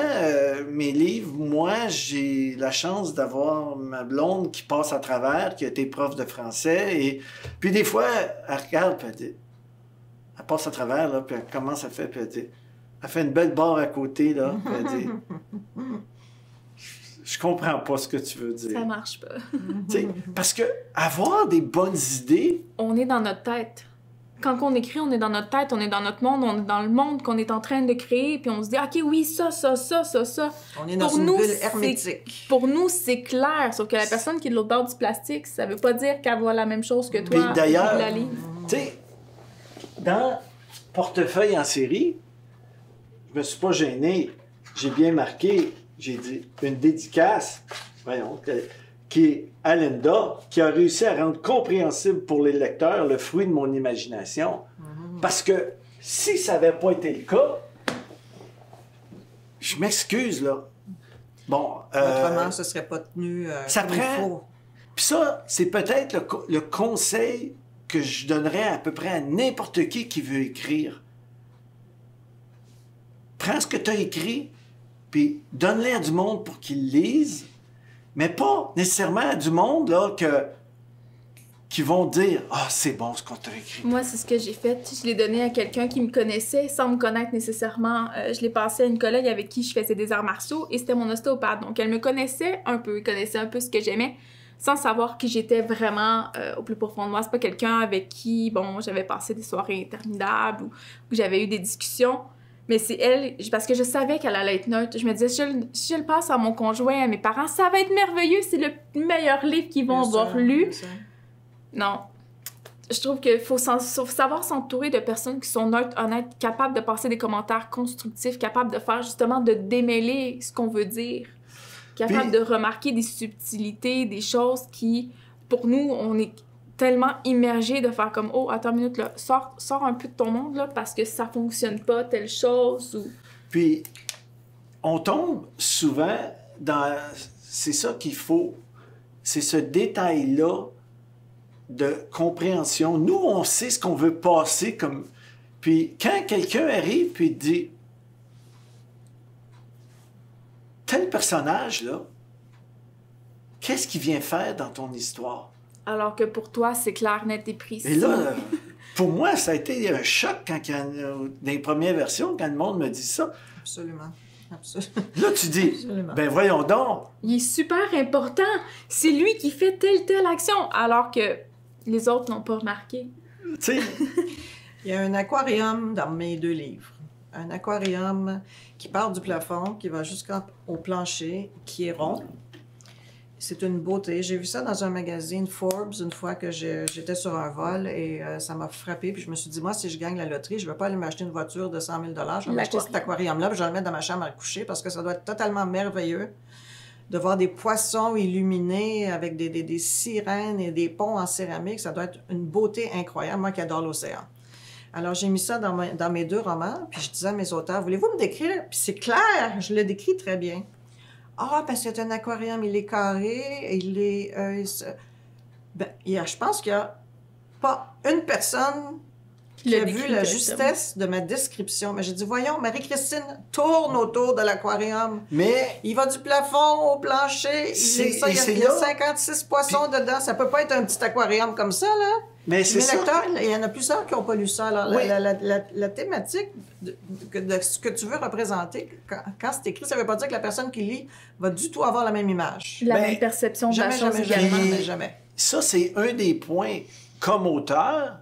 mes livres, moi, j'ai la chance d'avoir ma blonde qui passe à travers, qui a été prof de français, et puis des fois, elle regarde, puis elle passe à travers, là, puis elle commence à faire, puis elle fait une belle barre à côté, là, puis elle dit... Je comprends pas ce que tu veux dire. Ça marche pas. Parce que avoir des bonnes idées... On est dans notre tête. Quand on écrit, on est dans notre tête, on est dans notre monde, on est dans le monde qu'on est en train de créer, puis on se dit, OK, oui, ça. On est dans une bulle hermétique. Pour nous, c'est clair, sauf que la personne qui est de l'autre bord du plastique, ça veut pas dire qu'elle voit la même chose que toi. D'ailleurs, la ligne. Tu sais, dans Portefeuille en série, je me suis pas gêné, j'ai bien marqué, j'ai dit une dédicace, voyons, qui est à Linda, qui a réussi à rendre compréhensible pour les lecteurs le fruit de mon imagination. Parce que si ça n'avait pas été le cas, je m'excuse, là. Bon. Autrement, ce ne serait pas tenu ça comme il faut. Puis ça, c'est peut-être le conseil que je donnerais à peu près à n'importe qui veut écrire. Prends ce que tu as écrit, puis donne-le à du monde pour qu'ils lisent, mais pas nécessairement à du monde là, qui vont dire « Ah, c'est bon ce qu'on t'a écrit. » Moi, c'est ce que j'ai fait. Je l'ai donné à quelqu'un qui me connaissait sans me connaître nécessairement. Je l'ai passé à une collègue avec qui je faisais des arts martiaux et c'était mon ostéopathe. Donc, elle me connaissait un peu, connaissait un peu ce que j'aimais sans savoir qui j'étais vraiment au plus profond de moi. C'est pas quelqu'un avec qui, bon, j'avais passé des soirées interminables ou où j'avais eu des discussions. Mais c'est elle, parce que je savais qu'elle allait être neutre. Je me disais, si je le passe à mon conjoint, à mes parents, ça va être merveilleux, c'est le meilleur livre qu'ils vont avoir lu. Non. Je trouve qu'il faut savoir s'entourer de personnes qui sont neutres, honnêtes, capables de passer des commentaires constructifs, capables de faire justement, de démêler ce qu'on veut dire, capables de remarquer des subtilités, des choses qui, pour nous, on est tellement immergé de faire comme « Oh, attends une minute, là, sors un peu de ton monde, là, parce que ça fonctionne pas, telle chose. » ou... Puis, on tombe souvent dans... C'est ça qu'il faut. C'est ce détail-là de compréhension. Nous, on sait ce qu'on veut passer comme... Puis, quand quelqu'un arrive puis dit « Tel personnage-là, qu'est-ce qu'il vient faire dans ton histoire? » Alors que pour toi, c'est clair, net et précis. Et là, pour moi, ça a été un choc dans les premières versions, quand le monde me dit ça. Absolument. Là, tu dis, Absolument. Ben voyons donc. Il est super important. C'est lui qui fait telle action, alors que les autres n'ont pas remarqué. Tu sais. Il y a un aquarium dans mes 2 livres. Un aquarium qui part du plafond, qui va jusqu'au plancher, qui est rond. C'est une beauté. J'ai vu ça dans un magazine Forbes une fois que j'étais sur un vol et ça m'a frappé. Puis je me suis dit, moi, si je gagne la loterie, je ne vais pas aller m'acheter une voiture de 100 000 $. Je vais m'acheter cet aquarium-là puis je vais le mettre dans ma chambre à coucher parce que ça doit être totalement merveilleux de voir des poissons illuminés avec des sirènes et des ponts en céramique. Ça doit être une beauté incroyable, moi qui adore l'océan. Alors, j'ai mis ça dans mes 2 romans. Puis je disais à mes auteurs, voulez-vous me décrire? Puis c'est clair, je le décris très bien. Ah, parce que c'est un aquarium, il est carré, il est... je pense qu'il n'y a pas une personne qui a vu la justesse de ma description. Mais j'ai dit, voyons, Marie-Christine tourne autour de l'aquarium. Mais... Il va du plafond au plancher. Il y a 56 poissons dedans. Ça peut pas être un petit aquarium comme ça, là. Mais c'est ça. Lecteurs, il y en a plusieurs qui n'ont pas lu ça. Alors, oui. la thématique de ce que tu veux représenter, quand c'est écrit, ça ne veut pas dire que la personne qui lit va du tout avoir la même image. La même perception de la chose également. Jamais. Ça, c'est un des points. Comme auteur,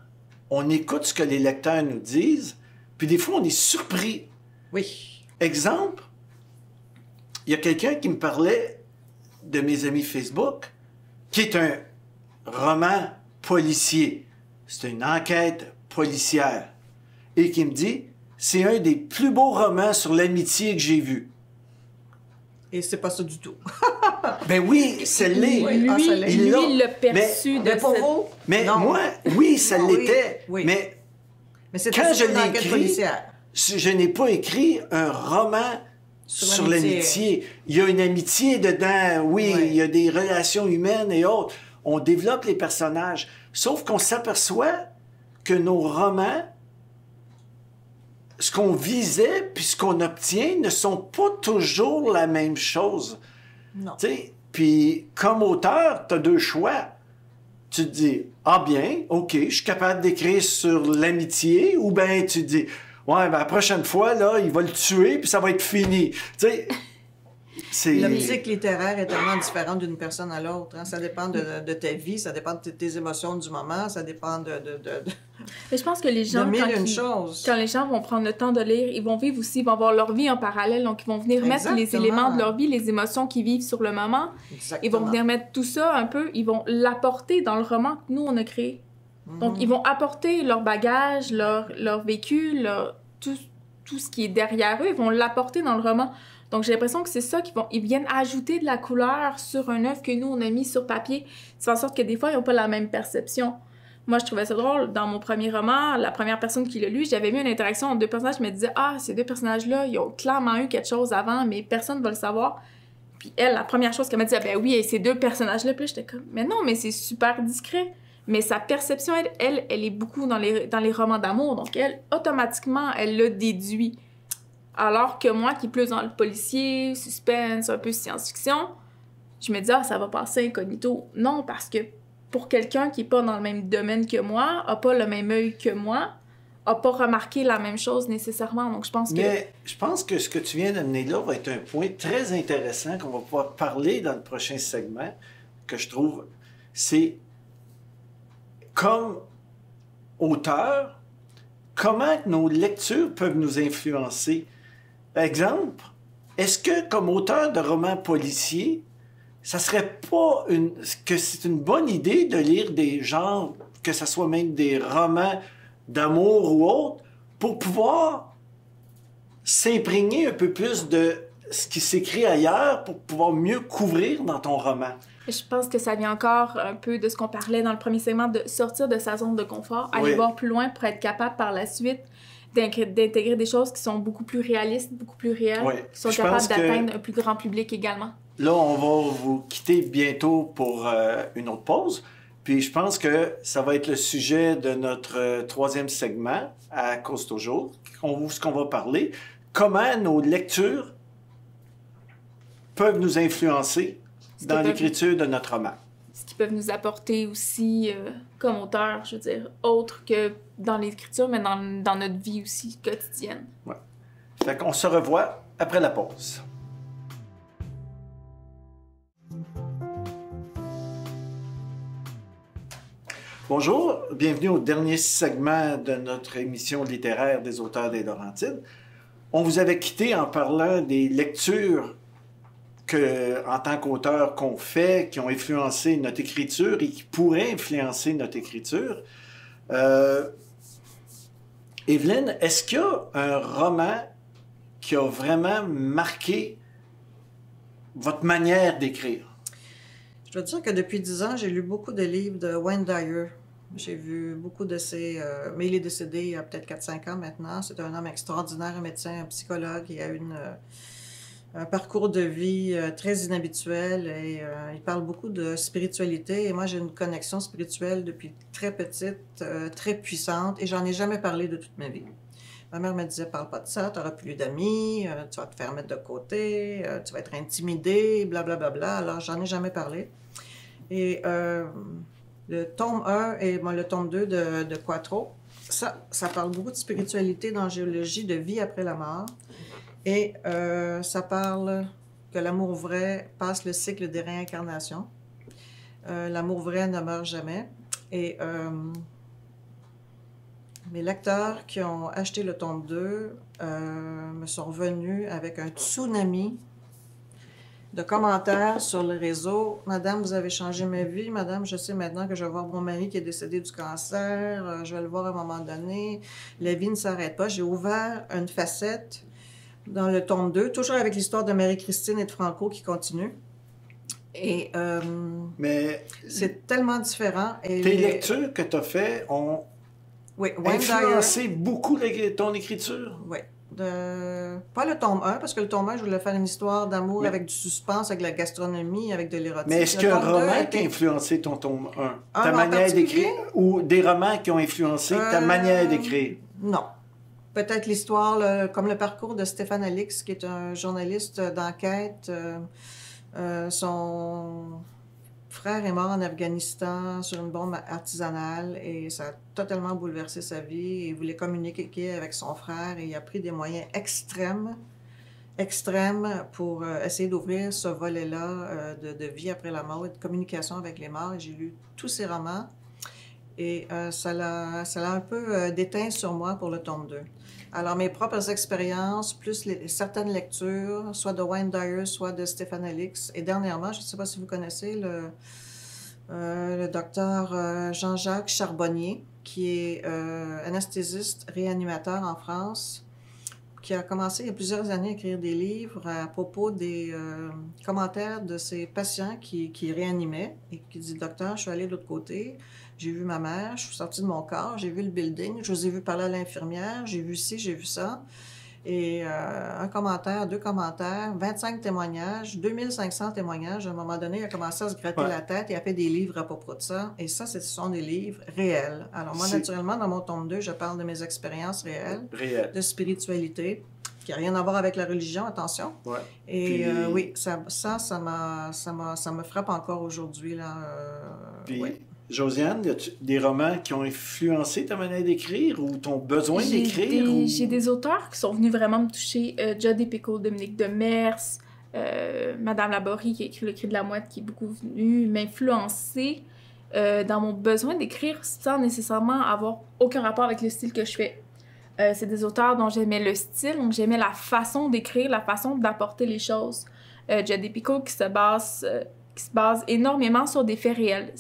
on écoute ce que les lecteurs nous disent, puis des fois, on est surpris. Oui. Exemple, il y a quelqu'un qui me parlait de mes amis Facebook, qui est un roman policier. C'est une enquête policière. Et qui me dit, c'est un des plus beaux romans sur l'amitié que j'ai vu. Et c'est pas ça du tout. Ben oui, ça l'est. Oui. Lui, Ah, ça l'est. lui, l'a. il l'a perçu de Mais pour cette... vous? Mais Non. moi, oui, ça Ah oui, l'était. oui. Mais Mais c'est quand je une l'ai enquête écrit, policière. je n'ai pas écrit un roman sur l'amitié. Il y a une amitié dedans, oui, Ouais. il y a des relations humaines et autres. On développe les personnages. Sauf qu'on s'aperçoit que nos romans, ce qu'on visait puis ce qu'on obtient ne sont pas toujours la même chose. Non. Tu sais, puis comme auteur, tu as deux choix. Tu te dis, ah bien, OK, je suis capable d'écrire sur l'amitié, ou bien tu te dis, ouais, ben la prochaine fois, là, il va le tuer, puis ça va être fini. Tu sais, c'est... L'optique littéraire est tellement différente d'une personne à l'autre. Hein. Ça dépend de ta vie, ça dépend de tes émotions du moment, ça dépend de Mais je pense que les gens, mille quand, et une choses. quand les gens vont prendre le temps de lire, ils vont vivre aussi, ils vont avoir leur vie en parallèle, donc ils vont venir mettre les Exactement. éléments de leur vie, les émotions qu'ils vivent sur le moment. Exactement. Ils vont venir mettre tout ça un peu, ils vont l'apporter dans le roman que nous, on a créé. Donc, ils vont apporter leur bagage, leur vécu, tout ce qui est derrière eux, ils vont l'apporter dans le roman. Donc, j'ai l'impression que c'est ça ils viennent ajouter de la couleur sur un œuvre que nous, on a mis sur papier. Ça fait en sorte que des fois, ils n'ont pas la même perception. Moi, je trouvais ça drôle. Dans mon premier roman, la première personne qui l'a lu, j'avais mis une interaction entre deux personnages. Je me disais, ah, ces deux personnages-là, ils ont clairement eu quelque chose avant, mais personne ne va le savoir. Puis elle, la première chose qu'elle m'a dit, ah, ben oui, et ces deux personnages-là. Puis là, j'étais comme, mais non, mais c'est super discret. Mais sa perception, elle est beaucoup dans les romans d'amour. Donc, elle, automatiquement, elle l'a déduit. Alors que moi, qui est plus dans le policier, suspense, un peu science-fiction, je me dis, ah, ça va passer incognito. Non, parce que pour quelqu'un qui n'est pas dans le même domaine que moi, n'a pas le même œil que moi, n'a pas remarqué la même chose nécessairement. Donc, je pense que... Mais je pense que ce que tu viens d'amener là va être un point très intéressant qu'on va pouvoir parler dans le prochain segment, que je trouve, c'est comme auteur, comment nos lectures peuvent nous influencer. Par exemple, est-ce que comme auteur de romans policiers, ça serait pas que c'est une bonne idée de lire des genres, que ce soit même des romans d'amour ou autres, pour pouvoir s'imprégner un peu plus de ce qui s'écrit ailleurs pour pouvoir mieux couvrir dans ton roman? Je pense que ça vient encore un peu de ce qu'on parlait dans le premier segment, de sortir de sa zone de confort, aller Oui. voir plus loin pour être capable par la suite d'intégrer des choses qui sont beaucoup plus réalistes, beaucoup plus réelles, Oui. qui sont Je pense capables que- d'atteindre un plus grand public également. Là, on va vous quitter bientôt pour une autre pause. Puis je pense que ça va être le sujet de notre troisième segment à cause toujours, ce qu'on va parler. Comment nos lectures peuvent nous influencer dans l'écriture de notre roman. Ce qu'ils peuvent nous apporter aussi comme auteur, je veux dire, autre que dans l'écriture, mais dans notre vie aussi quotidienne. Ouais. Fait qu'on se revoit après la pause. Bonjour, bienvenue au dernier segment de notre émission littéraire des auteurs des Laurentides. On vous avait quitté en parlant des lectures en tant qu'auteur, qu'on fait, qui ont influencé notre écriture et qui pourraient influencer notre écriture. Evelyne, est-ce qu'il y a un roman qui a vraiment marqué votre manière d'écrire? Je dois dire que depuis 10 ans, j'ai lu beaucoup de livres de Wayne Dyer. J'ai vu beaucoup de ses... mais il est décédé il y a peut-être 4-5 ans maintenant. C'est un homme extraordinaire, un médecin, un psychologue. Il a un parcours de vie très inhabituel et il parle beaucoup de spiritualité. Et moi, j'ai une connexion spirituelle depuis très petite, très puissante, et j'en ai jamais parlé de toute ma vie. Ma mère me disait, parle pas de ça, tu n'auras plus d'amis, tu vas te faire mettre de côté, tu vas être intimidé, blablabla. Bla, bla. Alors, j'en ai jamais parlé. Et le tome 1 et le tome 2 de Quattro, ça parle beaucoup de spiritualité, d'angéologie, de vie après la mort. Et ça parle que l'amour vrai passe le cycle des réincarnations. L'amour vrai ne meurt jamais. Et mes lecteurs qui ont acheté le tome 2 me sont revenus avec un tsunami de commentaires sur le réseau. « Madame, vous avez changé ma vie. Madame, je sais maintenant que je vais voir mon mari qui est décédé du cancer. Je vais le voir à un moment donné. La vie ne s'arrête pas. » J'ai ouvert une facette dans le tome 2, toujours avec l'histoire de Marie-Christine et de Franco qui continue. Et Mais c'est tellement différent. Et tes lectures que tu as faites ont oui, Wayne Dyer. influencé beaucoup ton écriture? Oui. Pas le tome 1, parce que le tome 1, je voulais faire une histoire d'amour avec du suspense, avec de la gastronomie, avec de l'érotisme. Mais est-ce qu'il y a un roman qui a influencé ton tome 1? Ta manière d'écrire? Ou des romans qui ont influencé ta manière d'écrire? Non. Peut-être l'histoire, comme le parcours de Stéphane Alix, qui est un journaliste d'enquête. Son frère est mort en Afghanistan sur une bombe artisanale et ça a totalement bouleversé sa vie. Il voulait communiquer avec son frère et il a pris des moyens extrêmes pour essayer d'ouvrir ce volet-là de vie après la mort et de communication avec les morts. J'ai lu tous ses romans et ça l'a un peu déteint sur moi pour le tome 2. Alors, mes propres expériences, plus certaines lectures, soit de Wayne Dyer, soit de Stéphane Alix. Et dernièrement, je ne sais pas si vous connaissez le docteur Jean-Jacques Charbonnier, qui est anesthésiste réanimateur en France, qui a commencé il y a plusieurs années à écrire des livres à propos des commentaires de ses patients qui réanimaient et qui dit « Docteur, je suis allé de l'autre côté. J'ai vu ma mère, je suis sortie de mon corps, j'ai vu le building, je vous ai vu parler à l'infirmière, j'ai vu ci, j'ai vu ça. » Et un commentaire, 2 commentaires, 25 témoignages, 2500 témoignages. À un moment donné, il a commencé à se gratter la tête et a fait des livres à propos de ça. Et ça, ce sont des livres réels. Alors moi, naturellement, dans mon tome 2, je parle de mes expériences réelles, de spiritualité, qui n'a rien à voir avec la religion, attention. Ouais. Et puis, oui, ça me frappe encore aujourd'hui, là. Oui. Josiane, y a-tu des romans qui ont influencé ta manière d'écrire ou ton besoin d'écrire? J'ai des auteurs qui sont venus vraiment me toucher. Jodi Picoult, Dominique Demers, Madame Laborie qui a écrit Le Cri de la Mouette, qui est beaucoup venu m'influencer dans mon besoin d'écrire sans nécessairement avoir aucun rapport avec le style que je fais. C'est des auteurs dont j'aimais le style, donc j'aimais la façon d'écrire, la façon d'apporter les choses. Jodi Picoult qui se base énormément sur des faits réels.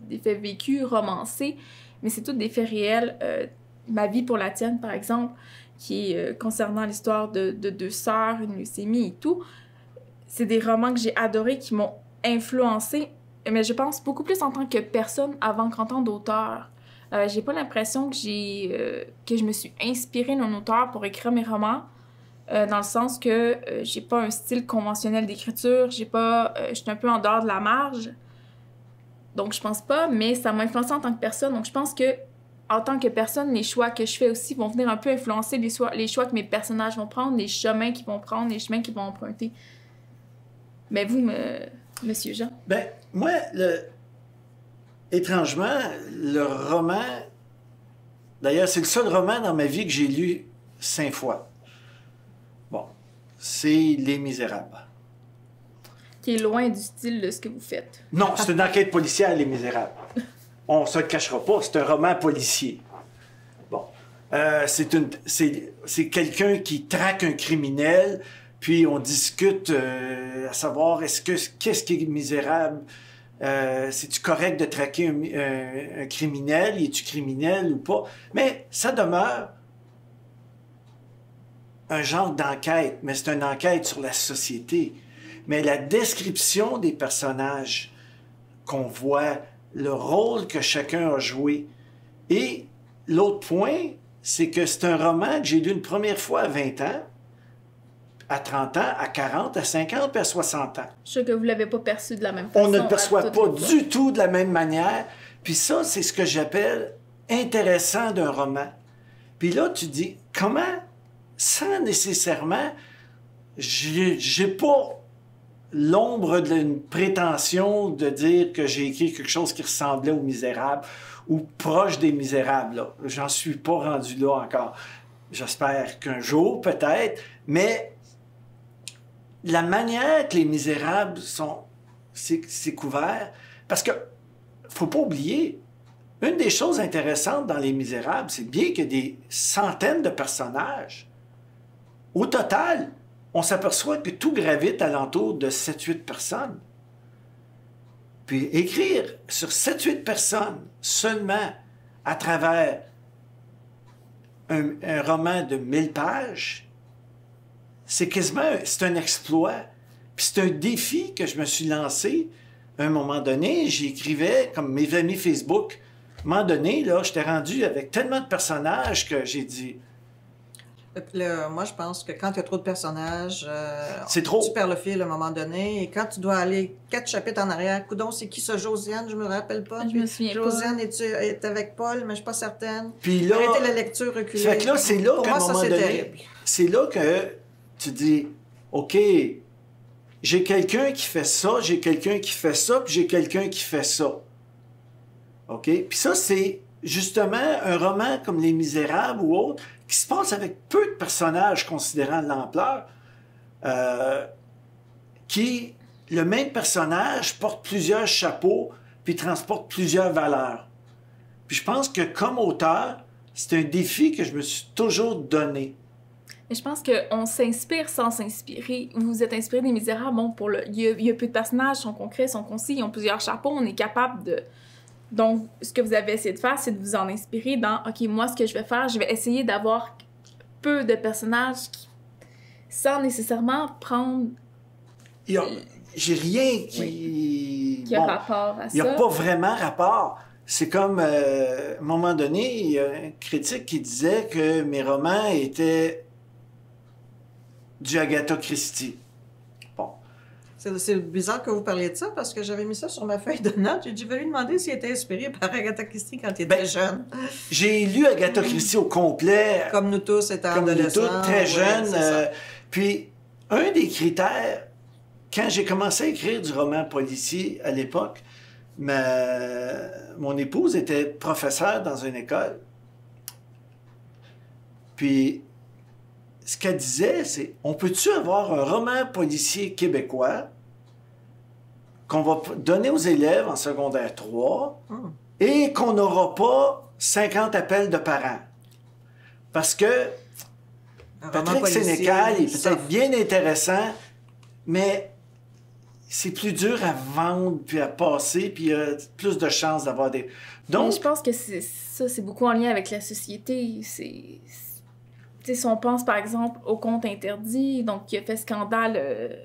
Des faits vécus, romancés, mais c'est tous des faits réels. Ma vie pour la tienne, par exemple, qui est concernant l'histoire de 2 sœurs, une leucémie et tout. C'est des romans que j'ai adorés, qui m'ont influencée, mais je pense beaucoup plus en tant que personne avant qu'en tant d'auteur. J'ai pas l'impression que je me suis inspirée d'un auteur pour écrire mes romans, dans le sens que j'ai pas un style conventionnel d'écriture, je suis un peu en dehors de la marge. Donc, je pense pas, mais ça m'a influencé en tant que personne. Donc, je pense que en tant que personne, les choix que je fais aussi vont venir un peu influencer les choix que mes personnages vont prendre, les chemins qu'ils vont prendre, les chemins qu'ils vont emprunter. Mais vous, Monsieur Jean? Ben, moi, étrangement, le roman... D'ailleurs, c'est le seul roman dans ma vie que j'ai lu 5 fois. Bon, c'est Les Misérables. Qui est loin du style de ce que vous faites. Non, c'est une enquête policière, Les Misérables. On ne se le cachera pas, c'est un roman policier. Bon. C'est quelqu'un qui traque un criminel, puis on discute à savoir qu'est-ce qui est misérable. C'est-tu correct de traquer un criminel? Es-tu criminel ou pas? Mais ça demeure un genre d'enquête, mais c'est une enquête sur la société. Mais la description des personnages qu'on voit, le rôle que chacun a joué. Et l'autre point, c'est que c'est un roman que j'ai lu une première fois à 20 ans, à 30 ans, à 40, à 50, puis à 60 ans. Je sais que vous ne l'avez pas perçu de la même façon. On ne le perçoit pas du tout de la même manière. Puis ça, c'est ce que j'appelle intéressant d'un roman. Puis là, tu dis, comment, sans nécessairement, j'ai pas l'ombre d'une prétention de dire que j'ai écrit quelque chose qui ressemblait aux Misérables ou proche des Misérables. Là. J'en suis pas rendu là encore. J'espère qu'un jour, peut-être, mais la manière que les Misérables c'est couvert, parce que faut pas oublier, une des choses intéressantes dans Les Misérables, c'est bien qu'il y a des centaines de personnages. Au total, on s'aperçoit que tout gravite alentour de 7-8 personnes. Puis écrire sur 7-8 personnes seulement à travers un roman de 1000 pages, c'est un exploit. Puis c'est un défi que je me suis lancé. À un moment donné, j'écrivais comme mes amis Facebook. À un moment donné, là, j'étais rendu avec tellement de personnages que j'ai dit... Moi, je pense que quand il y a trop de personnages, c'est trop. Tu perds le fil à un moment donné. Et quand tu dois aller 4 chapitres en arrière, coudonc, c'est qui ça, Josiane? Je me rappelle pas. Je me souviens Josiane pas. est avec Paul, mais je suis pas certaine. Puis là, arrêtez la lecture reculée. Fait que là, c'est là Pour qu'à moi, un ça, moment c'est donné, terrible. c'est là que tu dis, OK, j'ai quelqu'un qui fait ça, j'ai quelqu'un qui fait ça, puis j'ai quelqu'un qui fait ça. OK? Puis ça, c'est justement un roman comme Les Misérables ou autre, qui se passe avec peu de personnages considérant l'ampleur, qui, le même personnage, porte plusieurs chapeaux, puis transporte plusieurs valeurs. Puis je pense que comme auteur, c'est un défi que je me suis toujours donné. Mais je pense qu'on s'inspire sans s'inspirer. Vous vous êtes inspiré des Misérables, bon, il y a peu de personnages, sont concrets, sont concis, ils ont plusieurs chapeaux, on est capable de... Donc, ce que vous avez essayé de faire, c'est de vous en inspirer dans, OK, moi, ce que je vais faire, je vais essayer d'avoir peu de personnages sans nécessairement prendre... J'ai rien qui... qui a rapport à ça. Il n'y a pas vraiment rapport. C'est comme, à un moment donné, il y a un critique qui disait que mes romans étaient du Agatha Christie. Bon. C'est bizarre que vous parliez de ça, parce que j'avais mis ça sur ma feuille de notes. J'ai dû lui demander s'il était inspiré par Agatha Christie quand il était jeune. J'ai lu Agatha Christie au complet. Comme nous tous, étant comme adolescents. Nous tous, très jeunes. Puis, un des critères, quand j'ai commencé à écrire du roman policier à l'époque, mon épouse était professeure dans une école. Puis, ce qu'elle disait, c'est, on peut-tu avoir un roman policier québécois qu'on va donner aux élèves en secondaire 3 et qu'on n'aura pas 50 appels de parents? Parce que Patrick Sénécal est peut-être bien intéressant, mais c'est plus dur à vendre, puis à passer, puis il y a plus de chances d'avoir des... Donc, mais je pense que c'est beaucoup en lien avec la société. Si on pense, par exemple, au Conte interdit, donc qui a fait scandale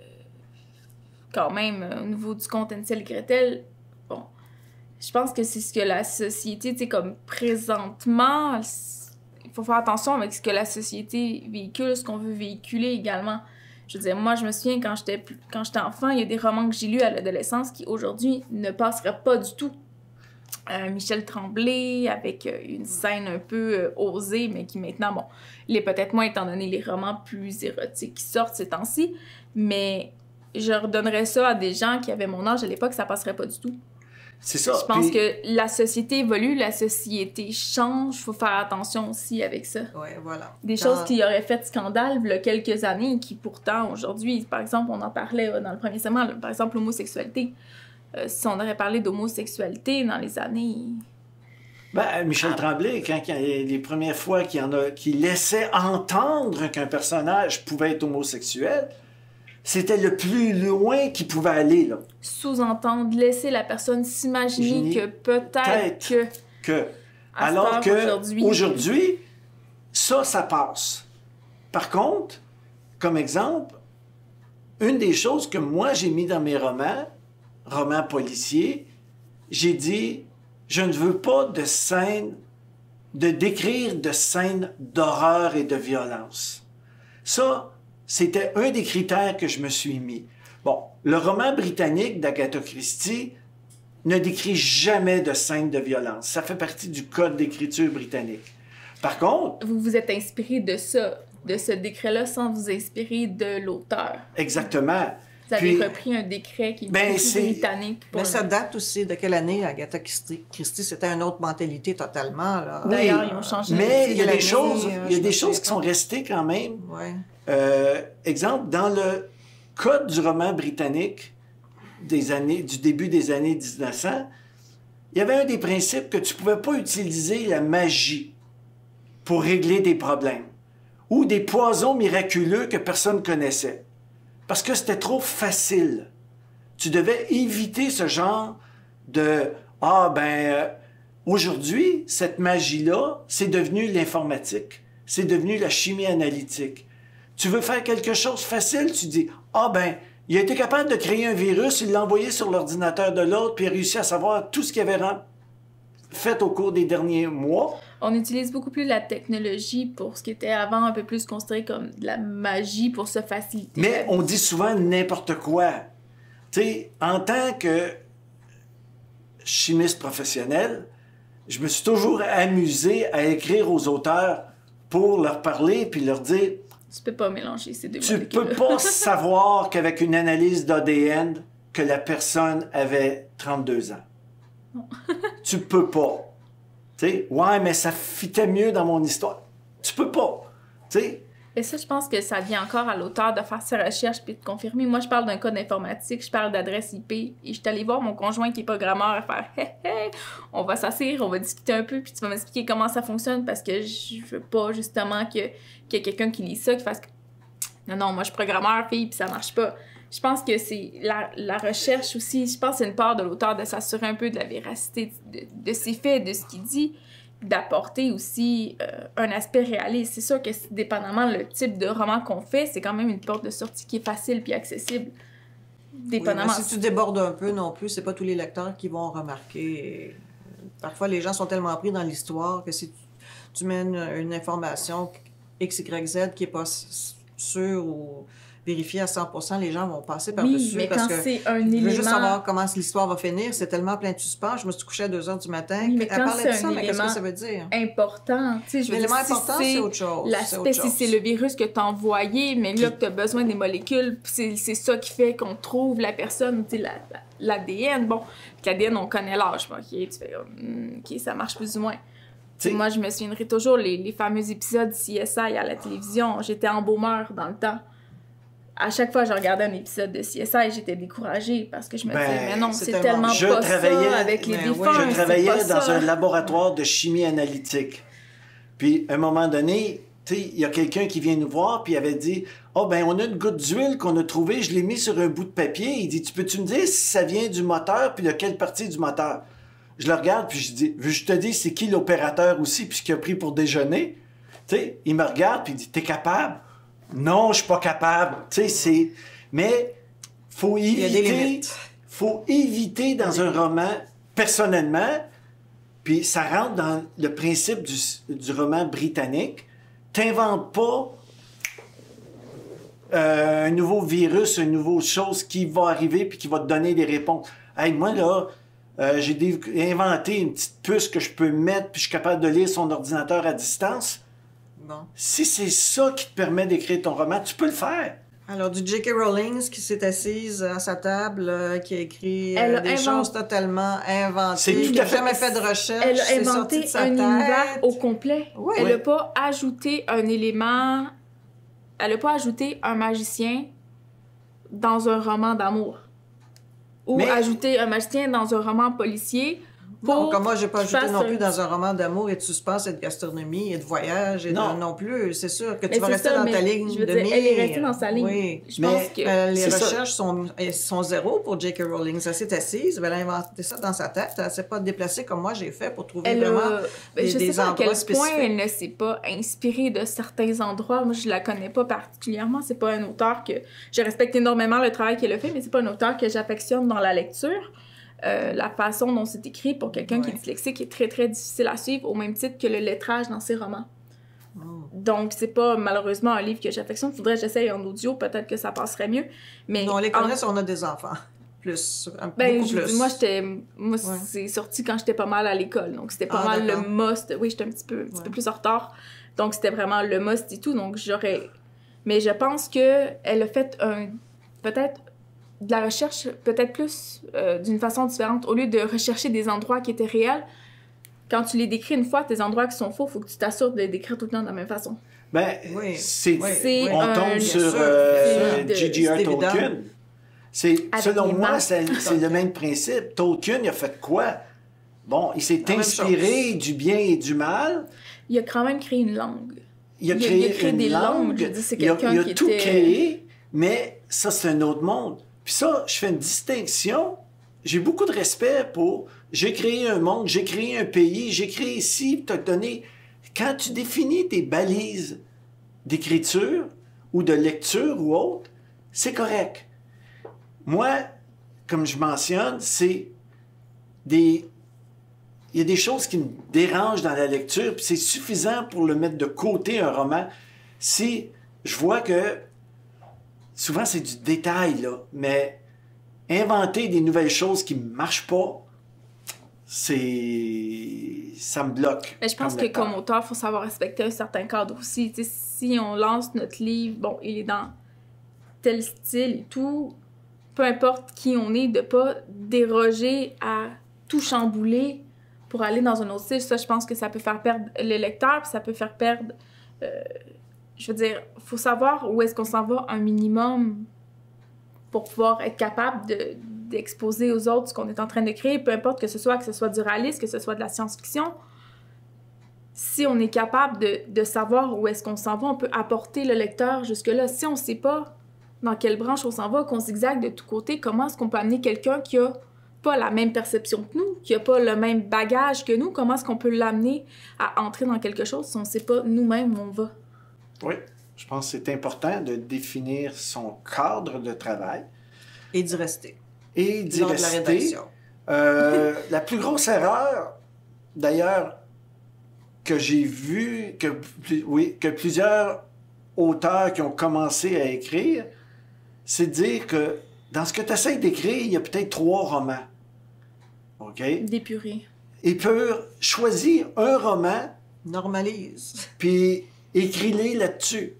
quand même au niveau du conte Hansel et Gretel, bon, je pense que c'est ce que la société, tu sais, comme présentement, il faut faire attention avec ce que la société véhicule, ce qu'on veut véhiculer également. Je veux dire, moi, je me souviens, quand j'étais enfant, il y a des romans que j'ai lus à l'adolescence qui, aujourd'hui, ne passeraient pas du tout. Michel Tremblay, avec une scène un peu osée, mais qui maintenant, bon, l'est peut-être moins, étant donné les romans plus érotiques qui sortent ces temps-ci, mais je redonnerais ça à des gens qui avaient mon âge à l'époque, ça passerait pas du tout. C'est ça. Je pense que la société évolue, la société change, il faut faire attention aussi avec ça. Oui, voilà. Des choses qui auraient fait scandale il y a quelques années et qui pourtant aujourd'hui, par exemple, on en parlait dans le premier segment, par exemple l'homosexualité. Si on aurait parlé d'homosexualité dans les années... Michel Tremblay, quand les premières fois qu'il laissait entendre qu'un personnage pouvait être homosexuel, c'était le plus loin qu'il pouvait aller, là. Sous-entendre, laisser la personne s'imaginer que peut-être que... Alors qu'aujourd'hui, ça passe. Par contre, comme exemple, une des choses que moi j'ai mis dans mes romans policiers, j'ai dit, je ne veux pas décrire de scènes d'horreur et de violence. Ça, c'était un des critères que je me suis mis. Bon, le roman britannique d'Agatha Christie ne décrit jamais de scènes de violence. Ça fait partie du code d'écriture britannique. Par contre... Vous vous êtes inspiré de ça, de ce décret-là, sans vous inspirer de l'auteur. Exactement. Vous avez repris un décret qui est britannique. Mais ça date aussi de quelle année, Agatha Christie? C'était une autre mentalité totalement. D'ailleurs, ils ont changé. Mais il y a des choses qui sont restées quand même. Ouais. Exemple, dans le code du roman britannique du début des années 1900, il y avait un des principes que tu ne pouvais pas utiliser la magie pour régler des problèmes ou des poisons miraculeux que personne ne connaissait. Parce que c'était trop facile. Tu devais éviter ce genre de aujourd'hui, cette magie-là, c'est devenu l'informatique. C'est devenu la chimie analytique. Tu veux faire quelque chose de facile, tu dis Il a été capable de créer un virus, il l'a envoyé sur l'ordinateur de l'autre, puis il a réussi à savoir tout ce qu'il avait fait au cours des derniers mois. On utilise beaucoup plus la technologie pour ce qui était avant un peu plus considéré comme de la magie pour se faciliter. Mais on dit souvent n'importe quoi. Tu sais, en tant que chimiste professionnel, je me suis toujours amusé à écrire aux auteurs pour leur parler puis leur dire Tu peux pas mélanger ces deux tu molécules. peux pas savoir qu'avec une analyse d'ADN que la personne avait 32 ans. Non. Tu peux pas. Tu sais, ouais, mais ça fitait mieux dans mon histoire. Tu peux pas. Tu sais, Et ça, je pense que ça vient encore à l'auteur de faire ses recherches puis de confirmer. Moi, je parle d'un code informatique, je parle d'adresse IP. Et je suis allée voir mon conjoint qui est programmeur à faire « Hé, hé, on va s'asseoir, on va discuter un peu, puis tu vas m'expliquer comment ça fonctionne parce que je veux pas justement qu'il y ait quelqu'un qui lit ça, qui fasse « Non, non, moi, je suis programmeur, fille, puis ça marche pas. » Je pense que c'est la recherche aussi, je pense que c'est une part de l'auteur de s'assurer un peu de la véracité de ses faits, de ce qu'il dit, d'apporter aussi un aspect réaliste. C'est sûr que dépendamment le type de roman qu'on fait, c'est quand même une porte de sortie qui est facile puis accessible. Dépendamment. Oui, si tu débordes un peu non plus, c'est pas tous les lecteurs qui vont remarquer. Parfois, les gens sont tellement pris dans l'histoire que si tu mènes une information X, Y, Z qui est pas sûre ou vérifier à 100%, les gens vont passer par-dessus. Oui, mais parce quand que c'est un je veux élément... juste savoir comment l'histoire va finir. C'est tellement plein de suspens. Je me suis couchée à 2 h du matin. Oui, mais Elle quand parlait c'est de ça, un mais qu'est-ce que élément ça veut dire? important, tu sais, je veux dire, L'élément si important, c'est autre chose. L'aspect, si c'est le virus que tu as envoyé, mais là que tu as besoin des molécules, c'est ça qui fait qu'on trouve la personne, tu sais, l'ADN. Bon, l'ADN, on connaît l'âge. OK, tu fais OK, ça marche plus ou moins. Moi, je me souviendrai toujours les fameux épisodes CSI à la télévision. J'étais embaumeur dans le temps. À chaque fois que je regardais un épisode de CSI, j'étais découragée parce que je me disais, mais non, c'est tellement pas ça avec les défunts. Je travaillais dans ça. un laboratoire de chimie analytique. Puis, à un moment donné, il y a quelqu'un qui vient nous voir, puis il avait dit « Oh, ben on a une goutte d'huile qu'on a trouvée, je l'ai mis sur un bout de papier. » Il dit « Tu peux-tu me dire si ça vient du moteur, puis de quelle partie du moteur? » Je le regarde, puis je dis « Je te dis, c'est qui l'opérateur aussi, puis ce qu'il a pris pour déjeuner? » Tu sais, il me regarde, puis il dit « T'es capable? » Non, je suis pas capable. Tu sais, c'est... Mais faut éviter... Il y a des limites. Faut éviter dans un roman, personnellement, puis ça rentre dans le principe du roman britannique, t'inventes pas un nouveau virus, une nouvelle chose qui va arriver puis qui va te donner des réponses. Hey, moi, là, j'ai inventé une petite puce que je peux mettre puis je suis capable de lire son ordinateur à distance. Bon. Si c'est ça qui te permet d'écrire ton roman, tu peux le faire. Alors, du J.K. Rowling qui s'est assise à sa table, qui a écrit des choses totalement inventées, C'est tout qui à n'a fait... jamais fait de recherche. Elle a c'est sorti inventé de sa un tête. univers au complet. Oui. Elle n'a pas ajouté un élément... Elle n'a pas ajouté un magicien dans un roman d'amour. Ou ajouté un magicien dans un roman policier. Non, comme moi, j'ai pas ajouté non plus dans un roman d'amour et de suspense et de gastronomie et de voyage et non plus. C'est sûr que tu vas rester dans ta ligne de mire. Elle est restée dans sa ligne. Oui. Je pense que les recherches sont zéro pour J.K. Rowling. Ça s'est assise, elle a inventé ça dans sa tête. Elle ne s'est pas déplacée comme moi j'ai fait pour trouver vraiment des endroits spécifiques. Je sais pas à quel point elle ne s'est pas inspirée de certains endroits. Moi, je la connais pas particulièrement. C'est pas un auteur que... Je respecte énormément le travail qu'elle a fait, mais c'est pas un auteur que j'affectionne dans la lecture. La façon dont c'est écrit pour quelqu'un qui est dyslexique est très, très difficile à suivre, au même titre que le lettrage dans ses romans. Donc, c'est pas malheureusement un livre que j'affectionne. Faudrait que j'essaye en audio, peut-être que ça passerait mieux. Mais non, on les connaît si on a des enfants. Plus. Beaucoup plus. Moi, c'est sorti quand j'étais pas mal à l'école. Donc, c'était pas mal le must. Oui, j'étais un petit peu plus en retard. Donc, c'était vraiment le must et tout. Donc, Mais je pense qu'elle a fait peut-être de la recherche peut-être plus d'une façon différente. Au lieu de rechercher des endroits qui étaient réels, quand tu les décris une fois, tes endroits qui sont faux, il faut que tu t'assures de les décrire tout le temps de la même façon. Ben, on tombe sur J.J.R. Tolkien. Selon moi, c'est le même principe. Tolkien, il a fait quoi? Bon, il s'est inspiré du bien et du mal. Il a quand même créé une langue. Il a créé des langues. Je dis, c'est quelqu'un qui tout créé, mais ça, c'est un autre monde. Puis ça, je fais une distinction. J'ai beaucoup de respect pour... J'ai créé un monde, j'ai créé un pays, j'ai créé ici, t'as donné... Quand tu définis tes balises d'écriture ou de lecture ou autre, c'est correct. Moi, comme je mentionne, il y a des choses qui me dérangent dans la lecture, puis c'est suffisant pour le mettre de côté, un roman, si je vois que, souvent c'est du détail, là, mais inventer des nouvelles choses qui ne marchent pas, ça me bloque. Mais je pense que comme auteur, il faut savoir respecter un certain cadre aussi. T'sais, si on lance notre livre, bon, il est dans tel style et tout, peu importe qui on est, de pas déroger à tout chambouler pour aller dans un autre style. Ça, je pense que ça peut faire perdre le lecteur, puis ça peut faire perdre... je veux dire, il faut savoir où est-ce qu'on s'en va un minimum pour pouvoir être capable d'exposer aux autres ce qu'on est en train de créer, peu importe que ce soit du réalisme, que ce soit de la science-fiction. Si on est capable de savoir où est-ce qu'on s'en va, on peut apporter le lecteur jusque-là. Si on ne sait pas dans quelle branche on s'en va, qu'on zigzague de tous côtés, comment est-ce qu'on peut amener quelqu'un qui a pas la même perception que nous, qui a pas le même bagage que nous, comment est-ce qu'on peut l'amener à entrer dans quelque chose si on ne sait pas nous-mêmes où on va? Oui, je pense que c'est important de définir son cadre de travail. Et d'y rester. Et d'y Lors rester. de la rédaction. La plus grosse erreur, d'ailleurs, que j'ai vue, que plusieurs auteurs qui ont commencé à écrire, c'est de dire que dans ce que tu essaies d'écrire, il y a peut-être 3 romans. OK? D'épurer. Et peut choisir un roman, Normalise. puis écris-les là-dessus.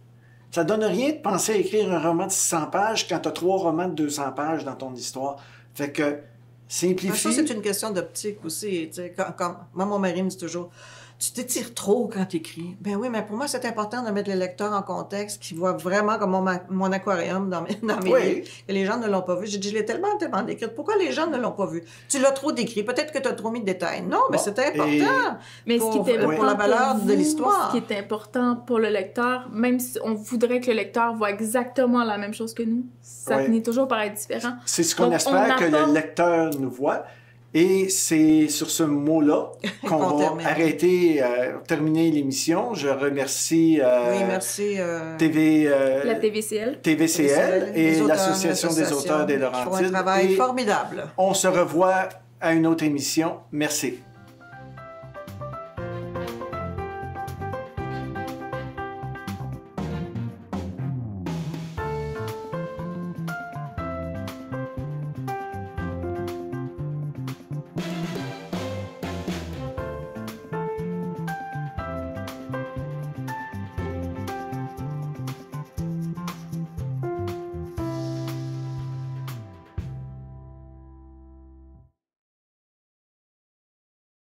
Ça donne rien de penser à écrire un roman de 600 pages quand tu as 3 romans de 200 pages dans ton histoire. Fait que simplifie. Ça, c'est une question d'optique aussi. Moi, mon mari me dit toujours, tu t'étires trop quand tu écris. Ben oui, mais pour moi, c'est important de mettre le lecteur en contexte, qu'il voit vraiment comme mon aquarium dans mes livres, que les gens ne l'ont pas vu. J'ai dit, je l'ai tellement décrit. Pourquoi les gens ne l'ont pas vu? Tu l'as trop décrit. Peut-être que tu as trop mis de détails. Non, mais c'était important. Mais ce qui est important pour la valeur de l'histoire. Ce qui est important pour le lecteur, même si on voudrait que le lecteur voit exactement la même chose que nous, ça finit toujours par être différent. C'est ce qu'on espère que le lecteur nous voit. Et c'est sur ce mot-là qu'on va terminer l'émission. Je remercie, merci la TVCL, et l'Association des auteurs des Laurentides. Ils font un travail formidable. On se revoit à une autre émission. Merci.